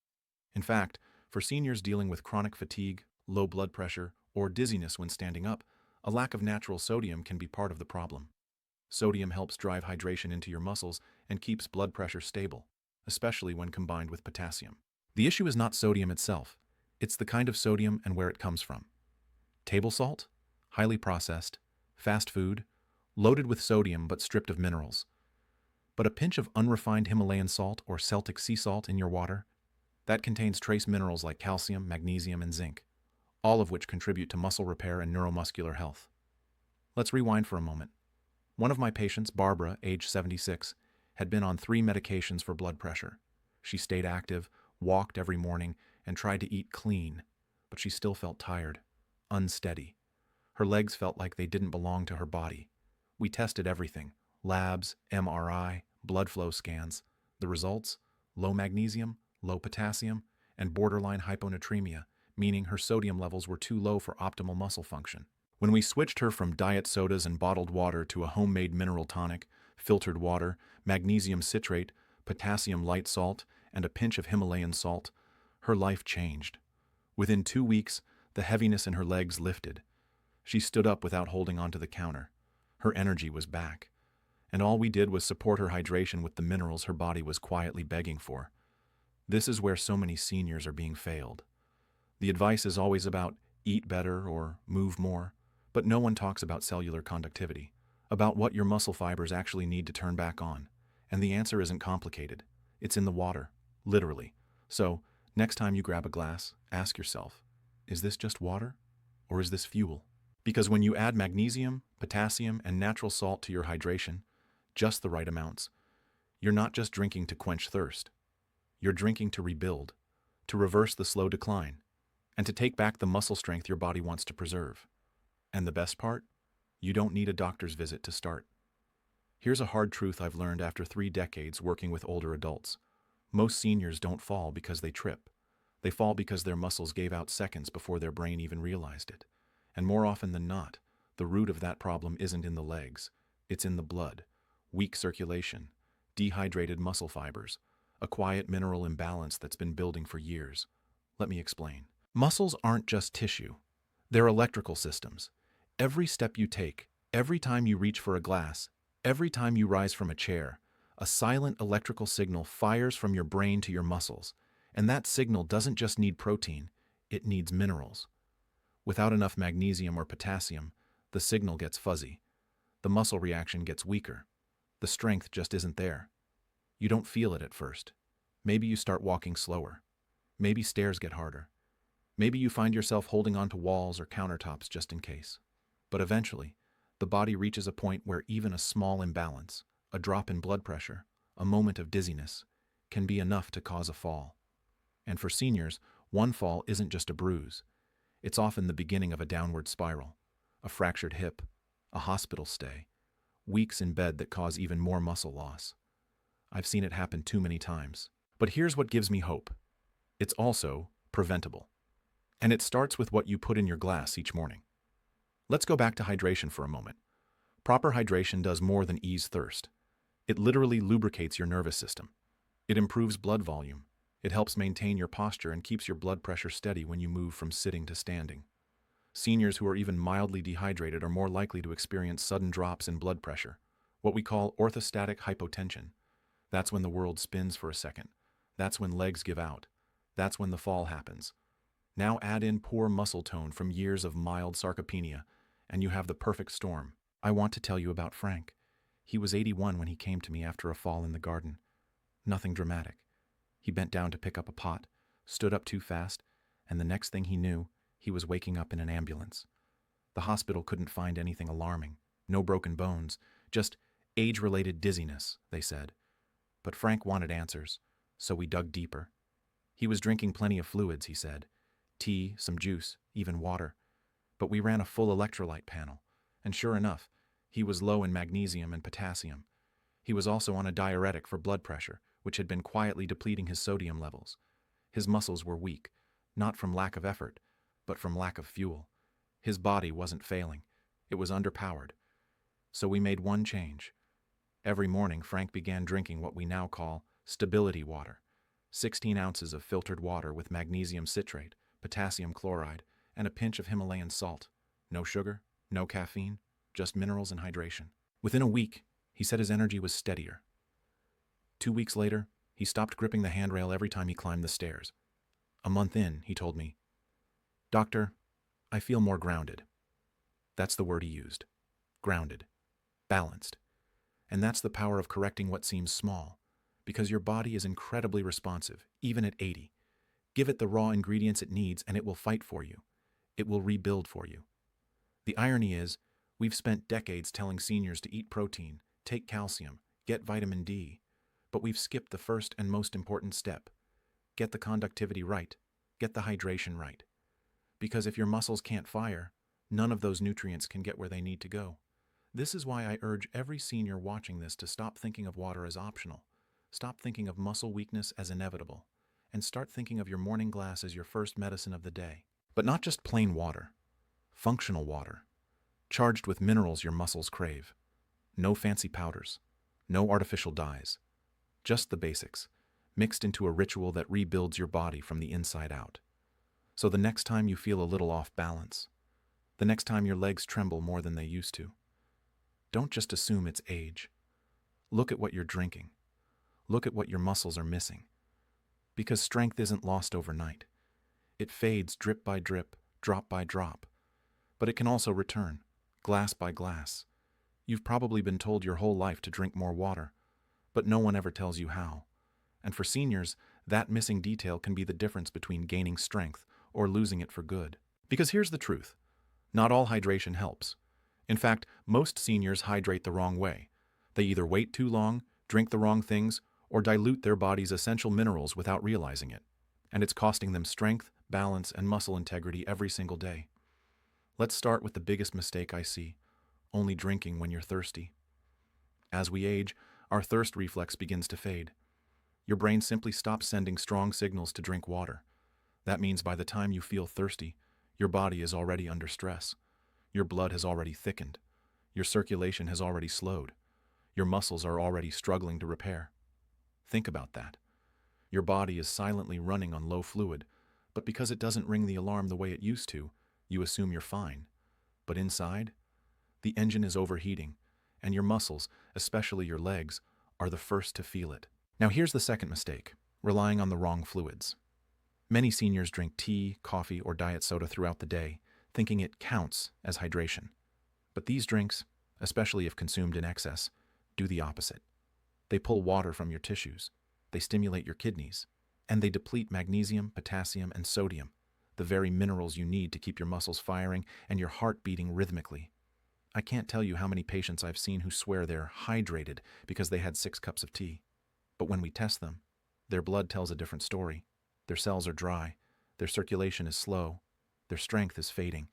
In fact, for seniors dealing with chronic fatigue, low blood pressure, or dizziness when standing up, a lack of natural sodium can be part of the problem. Sodium helps drive hydration into your muscles and keeps blood pressure stable, especially when combined with potassium. The issue is not sodium itself, it's the kind of sodium and where it comes from. Table salt, highly processed, fast food, loaded with sodium but stripped of minerals. But a pinch of unrefined Himalayan salt or Celtic sea salt in your water, that contains trace minerals like calcium, magnesium, and zinc, all of which contribute to muscle repair and neuromuscular health. Let's rewind for a moment. One of my patients, Barbara, age 76, had been on 3 medications for blood pressure. She stayed active, walked every morning, and tried to eat clean, but she still felt tired, unsteady. Her legs felt like they didn't belong to her body. We tested everything: labs, MRI, blood flow scans. The results? Low magnesium, low potassium, and borderline hyponatremia, meaning her sodium levels were too low for optimal muscle function. When we switched her from diet sodas and bottled water to a homemade mineral tonic, filtered water, magnesium citrate, potassium light salt, and a pinch of Himalayan salt, her life changed. Within 2 weeks, the heaviness in her legs lifted. She stood up without holding onto the counter. Her energy was back. And all we did was support her hydration with the minerals her body was quietly begging for. This is where so many seniors are being failed. The advice is always about eat better or move more, but no one talks about cellular conductivity, about what your muscle fibers actually need to turn back on. And the answer isn't complicated. It's in the water, literally. So, next time you grab a glass, ask yourself, is this just water, or is this fuel? Because when you add magnesium, potassium, and natural salt to your hydration, just the right amounts, you're not just drinking to quench thirst. You're drinking to rebuild, to reverse the slow decline, and to take back the muscle strength your body wants to preserve. And the best part? You don't need a doctor's visit to start. Here's a hard truth I've learned after 3 decades working with older adults. Most seniors don't fall because they trip. They fall because their muscles gave out seconds before their brain even realized it. And more often than not, the root of that problem isn't in the legs. It's in the blood, weak circulation, dehydrated muscle fibers, a quiet mineral imbalance that's been building for years. Let me explain. Muscles aren't just tissue. They're electrical systems. Every step you take, every time you reach for a glass, every time you rise from a chair, a silent electrical signal fires from your brain to your muscles. And that signal doesn't just need protein, it needs minerals. Without enough magnesium or potassium, the signal gets fuzzy. The muscle reaction gets weaker. The strength just isn't there. You don't feel it at first. Maybe you start walking slower. Maybe stairs get harder. Maybe you find yourself holding onto walls or countertops just in case. But eventually, the body reaches a point where even a small imbalance, a drop in blood pressure, a moment of dizziness, can be enough to cause a fall. And for seniors, one fall isn't just a bruise. It's often the beginning of a downward spiral, a fractured hip, a hospital stay, weeks in bed that cause even more muscle loss. I've seen it happen too many times. But here's what gives me hope. It's also preventable. And it starts with what you put in your glass each morning. Let's go back to hydration for a moment. Proper hydration does more than ease thirst. It literally lubricates your nervous system. It improves blood volume. It helps maintain your posture and keeps your blood pressure steady when you move from sitting to standing. Seniors who are even mildly dehydrated are more likely to experience sudden drops in blood pressure, what we call orthostatic hypotension. That's when the world spins for a second. That's when legs give out. That's when the fall happens. Now add in poor muscle tone from years of mild sarcopenia, and you have the perfect storm. I want to tell you about Frank. He was 81 when he came to me after a fall in the garden. Nothing dramatic. He bent down to pick up a pot, stood up too fast, And the next thing he knew, he was waking up in an ambulance. The hospital couldn't find anything alarming. No broken bones, just age-related dizziness, they said. But Frank wanted answers, so we dug deeper. He was drinking plenty of fluids, he said. Tea, some juice, even water. But we ran a full electrolyte panel, and sure enough, he was low in magnesium and potassium. He was also on a diuretic for blood pressure, which had been quietly depleting his sodium levels. His muscles were weak, not from lack of effort, but from lack of fuel. His body wasn't failing. It was underpowered. So we made one change. Every morning, Frank began drinking what we now call stability water. 16 ounces of filtered water with magnesium citrate, potassium chloride, and a pinch of Himalayan salt. No sugar, no caffeine, just minerals and hydration. Within a week, he said his energy was steadier. 2 weeks later, he stopped gripping the handrail every time he climbed the stairs. A month in, he told me, "Doctor, I feel more grounded." That's the word he used. Grounded. Balanced. And that's the power of correcting what seems small, because your body is incredibly responsive, even at 80. Give it the raw ingredients it needs and it will fight for you. It will rebuild for you. The irony is, we've spent decades telling seniors to eat protein, take calcium, get vitamin D, but we've skipped the first and most important step. Get the conductivity right. Get the hydration right. Because if your muscles can't fire, none of those nutrients can get where they need to go. This is why I urge every senior watching this to stop thinking of water as optional. Stop thinking of muscle weakness as inevitable. And start thinking of your morning glass as your first medicine of the day. But not just plain water. Functional water. Charged with minerals your muscles crave. No fancy powders. No artificial dyes. Just the basics, mixed into a ritual that rebuilds your body from the inside out. So the next time you feel a little off balance, the next time your legs tremble more than they used to, don't just assume it's age. Look at what you're drinking. Look at what your muscles are missing. Because strength isn't lost overnight. It fades drip by drip, drop by drop. But it can also return, glass by glass. You've probably been told your whole life to drink more water, but no one ever tells you how. And for seniors, that missing detail can be the difference between gaining strength or losing it for good. Because here's the truth. Not all hydration helps. In fact, most seniors hydrate the wrong way. They either wait too long, drink the wrong things, or dilute their body's essential minerals without realizing it. And it's costing them strength, balance, and muscle integrity every single day. Let's start with the biggest mistake I see: only drinking when you're thirsty. As we age, our thirst reflex begins to fade. Your brain simply stops sending strong signals to drink water. That means by the time you feel thirsty, your body is already under stress. Your blood has already thickened. Your circulation has already slowed. Your muscles are already struggling to repair. Think about that. Your body is silently running on low fluid, but because it doesn't ring the alarm the way it used to, you assume you're fine. But inside, the engine is overheating, and your muscles, especially your legs, are the first to feel it. Now here's the second mistake: relying on the wrong fluids. Many seniors drink tea, coffee, or diet soda throughout the day, thinking it counts as hydration. But these drinks, especially if consumed in excess, do the opposite. They pull water from your tissues, they stimulate your kidneys, and they deplete magnesium, potassium, and sodium, the very minerals you need to keep your muscles firing and your heart beating rhythmically. I can't tell you how many patients I've seen who swear they're hydrated because they had 6 cups of tea. But when we test them, their blood tells a different story. Their cells are dry, their circulation is slow, their strength is fading.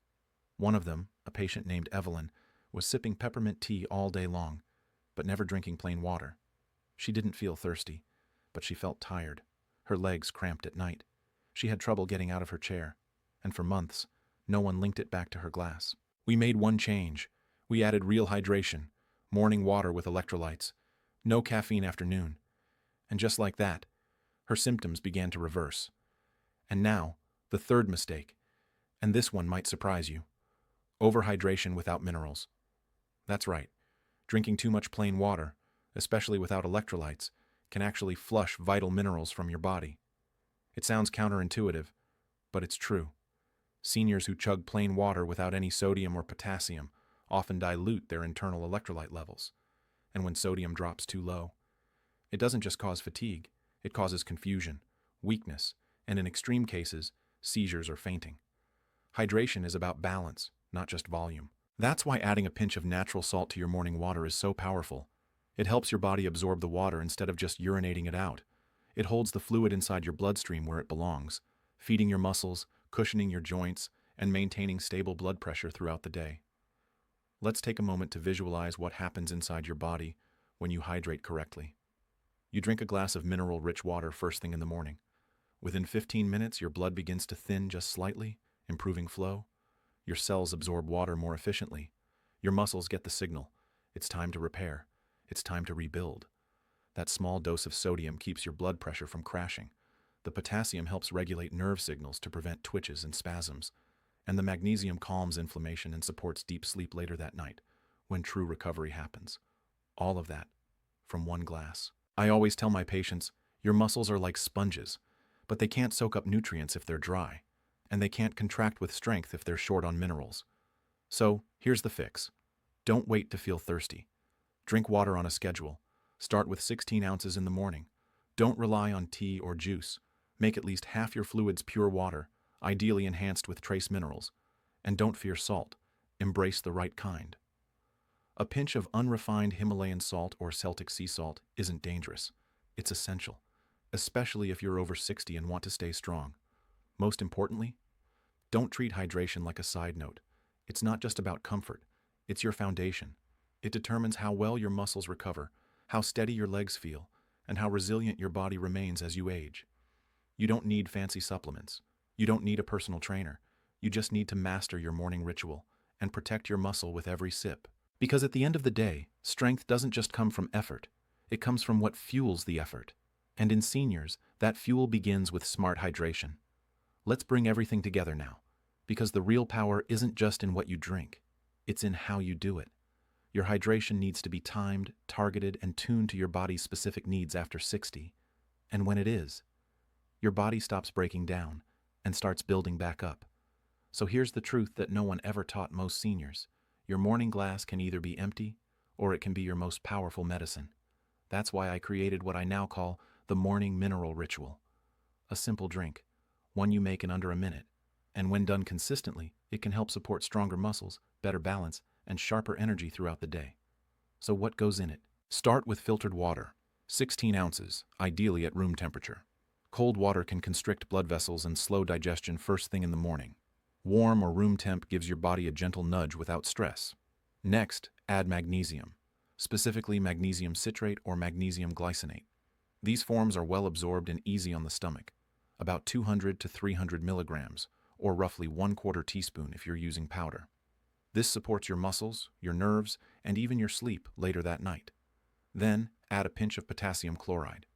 One of them, a patient named Evelyn, was sipping peppermint tea all day long, but never drinking plain water. She didn't feel thirsty, but she felt tired. Her legs cramped at night. She had trouble getting out of her chair, and for months, no one linked it back to her glass. We made one change. We added real hydration, morning water with electrolytes, no caffeine after noon. And just like that, her symptoms began to reverse. And now, the third mistake, and this one might surprise you: overhydration without minerals. That's right, drinking too much plain water, especially without electrolytes, can actually flush vital minerals from your body. It sounds counterintuitive, but it's true. Seniors who chug plain water without any sodium or potassium often dilute their internal electrolyte levels. And when sodium drops too low, it doesn't just cause fatigue, it causes confusion, weakness, and in extreme cases, seizures, or fainting. Hydration is about balance, not just volume. That's why adding a pinch of natural salt to your morning water is so powerful. It helps your body absorb the water instead of just urinating it out. It holds the fluid inside your bloodstream where it belongs, feeding your muscles, cushioning your joints, and maintaining stable blood pressure throughout the day. Let's take a moment to visualize what happens inside your body when you hydrate correctly. You drink a glass of mineral-rich water first thing in the morning. Within 15 minutes, your blood begins to thin just slightly, improving flow. Your cells absorb water more efficiently. Your muscles get the signal. It's time to repair. It's time to rebuild. That small dose of sodium keeps your blood pressure from crashing. The potassium helps regulate nerve signals to prevent twitches and spasms. And the magnesium calms inflammation and supports deep sleep later that night, when true recovery happens. All of that from one glass. I always tell my patients, your muscles are like sponges, but they can't soak up nutrients if they're dry, and they can't contract with strength if they're short on minerals. So, here's the fix. Don't wait to feel thirsty. Drink water on a schedule. Start with 16 ounces in the morning. Don't rely on tea or juice. Make at least half your fluids pure water, ideally enhanced with trace minerals. And don't fear salt. Embrace the right kind. A pinch of unrefined Himalayan salt or Celtic sea salt isn't dangerous. It's essential, especially if you're over 60 and want to stay strong. Most importantly, don't treat hydration like a side note. It's not just about comfort. It's your foundation. It determines how well your muscles recover, how steady your legs feel, and how resilient your body remains as you age. You don't need fancy supplements. You don't need a personal trainer. You just need to master your morning ritual and protect your muscle with every sip. Because at the end of the day, strength doesn't just come from effort. It comes from what fuels the effort. And in seniors, that fuel begins with smart hydration. Let's bring everything together now, because the real power isn't just in what you drink. It's in how you do it. Your hydration needs to be timed, targeted, and tuned to your body's specific needs after 60. And when it is, your body stops breaking down and starts building back up. So here's the truth that no one ever taught most seniors. Your morning glass can either be empty or it can be your most powerful medicine. That's why I created what I now call the morning mineral ritual. A simple drink, one you make in under a minute. And when done consistently, it can help support stronger muscles, better balance, and sharper energy throughout the day. So what goes in it? Start with filtered water, 16 ounces, ideally at room temperature. Cold water can constrict blood vessels and slow digestion first thing in the morning. Warm or room temp gives your body a gentle nudge without stress. Next, add magnesium, specifically magnesium citrate or magnesium glycinate. These forms are well absorbed and easy on the stomach, about 200 to 300 milligrams, or roughly 1/4 teaspoon if you're using powder. This supports your muscles, your nerves, and even your sleep later that night. Then, add a pinch of potassium chloride.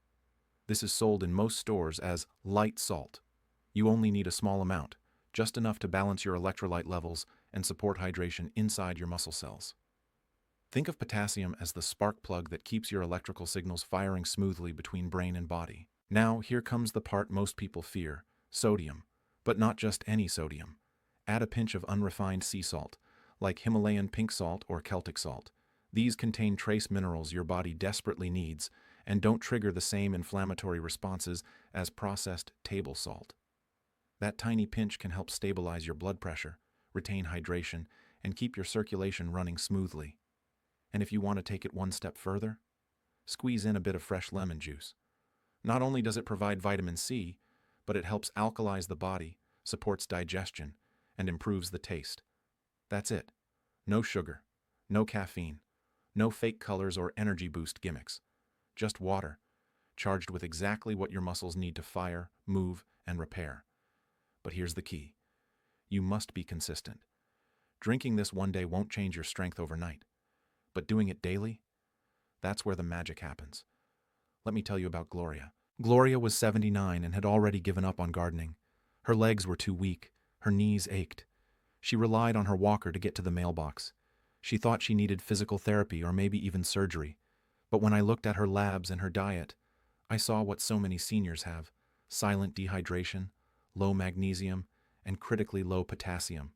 This is sold in most stores as light salt. You only need a small amount, just enough to balance your electrolyte levels and support hydration inside your muscle cells. Think of potassium as the spark plug that keeps your electrical signals firing smoothly between brain and body. Now, here comes the part most people fear, sodium. But not just any sodium. Add a pinch of unrefined sea salt, like Himalayan pink salt or Celtic salt. These contain trace minerals your body desperately needs and don't trigger the same inflammatory responses as processed table salt. That tiny pinch can help stabilize your blood pressure, retain hydration, and keep your circulation running smoothly. And if you want to take it one step further, squeeze in a bit of fresh lemon juice. Not only does it provide vitamin C, but it helps alkalize the body, supports digestion, and improves the taste. That's it. No sugar, no caffeine, no fake colors or energy boost gimmicks. Just water, charged with exactly what your muscles need to fire, move, and repair. But here's the key. You must be consistent. Drinking this one day won't change your strength overnight. But doing it daily? That's where the magic happens. Let me tell you about Gloria. Gloria was 79 and had already given up on gardening. Her legs were too weak. Her knees ached. She relied on her walker to get to the mailbox. She thought she needed physical therapy or maybe even surgery. But when I looked at her labs and her diet, I saw what so many seniors have: silent dehydration, low magnesium, and critically low potassium.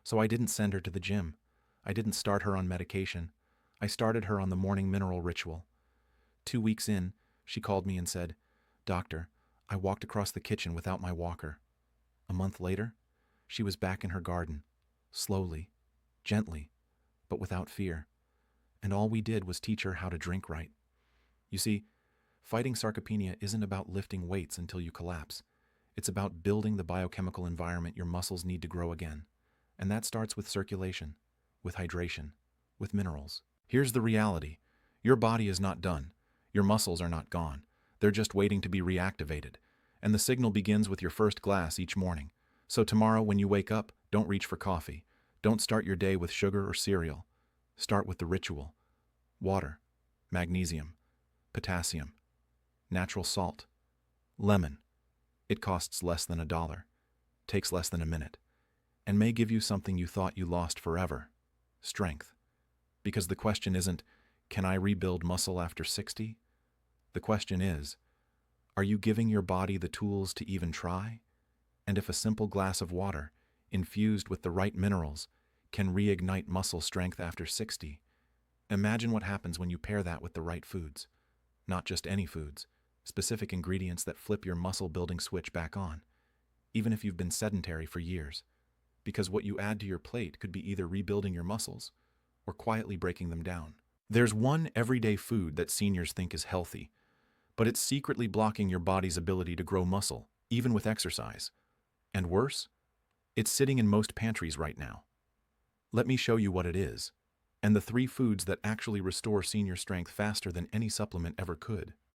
So I didn't send her to the gym. I didn't start her on medication. I started her on the morning mineral ritual. 2 weeks in, she called me and said, "Doctor, I walked across the kitchen without my walker." A month later, she was back in her garden, slowly, gently, but without fear. And all we did was teach her how to drink right. You see, fighting sarcopenia isn't about lifting weights until you collapse. It's about building the biochemical environment your muscles need to grow again. And that starts with circulation, with hydration, with minerals. Here's the reality. Your body is not done. Your muscles are not gone. They're just waiting to be reactivated. And the signal begins with your first glass each morning. So tomorrow when you wake up, don't reach for coffee. Don't start your day with sugar or cereal. Start with the ritual. Water, magnesium, potassium, natural salt, lemon. It costs less than $1, takes less than a minute, and may give you something you thought you lost forever: strength. Because the question isn't, can I rebuild muscle after 60? The question is, are you giving your body the tools to even try? And if a simple glass of water, infused with the right minerals, can reignite muscle strength after 60, imagine what happens when you pair that with the right foods. Not just any foods, specific ingredients that flip your muscle-building switch back on, even if you've been sedentary for years. Because what you add to your plate could be either rebuilding your muscles or quietly breaking them down. There's one everyday food that seniors think is healthy, but it's secretly blocking your body's ability to grow muscle, even with exercise. And worse, it's sitting in most pantries right now. Let me show you what it is, and the 3 foods that actually restore senior strength faster than any supplement ever could.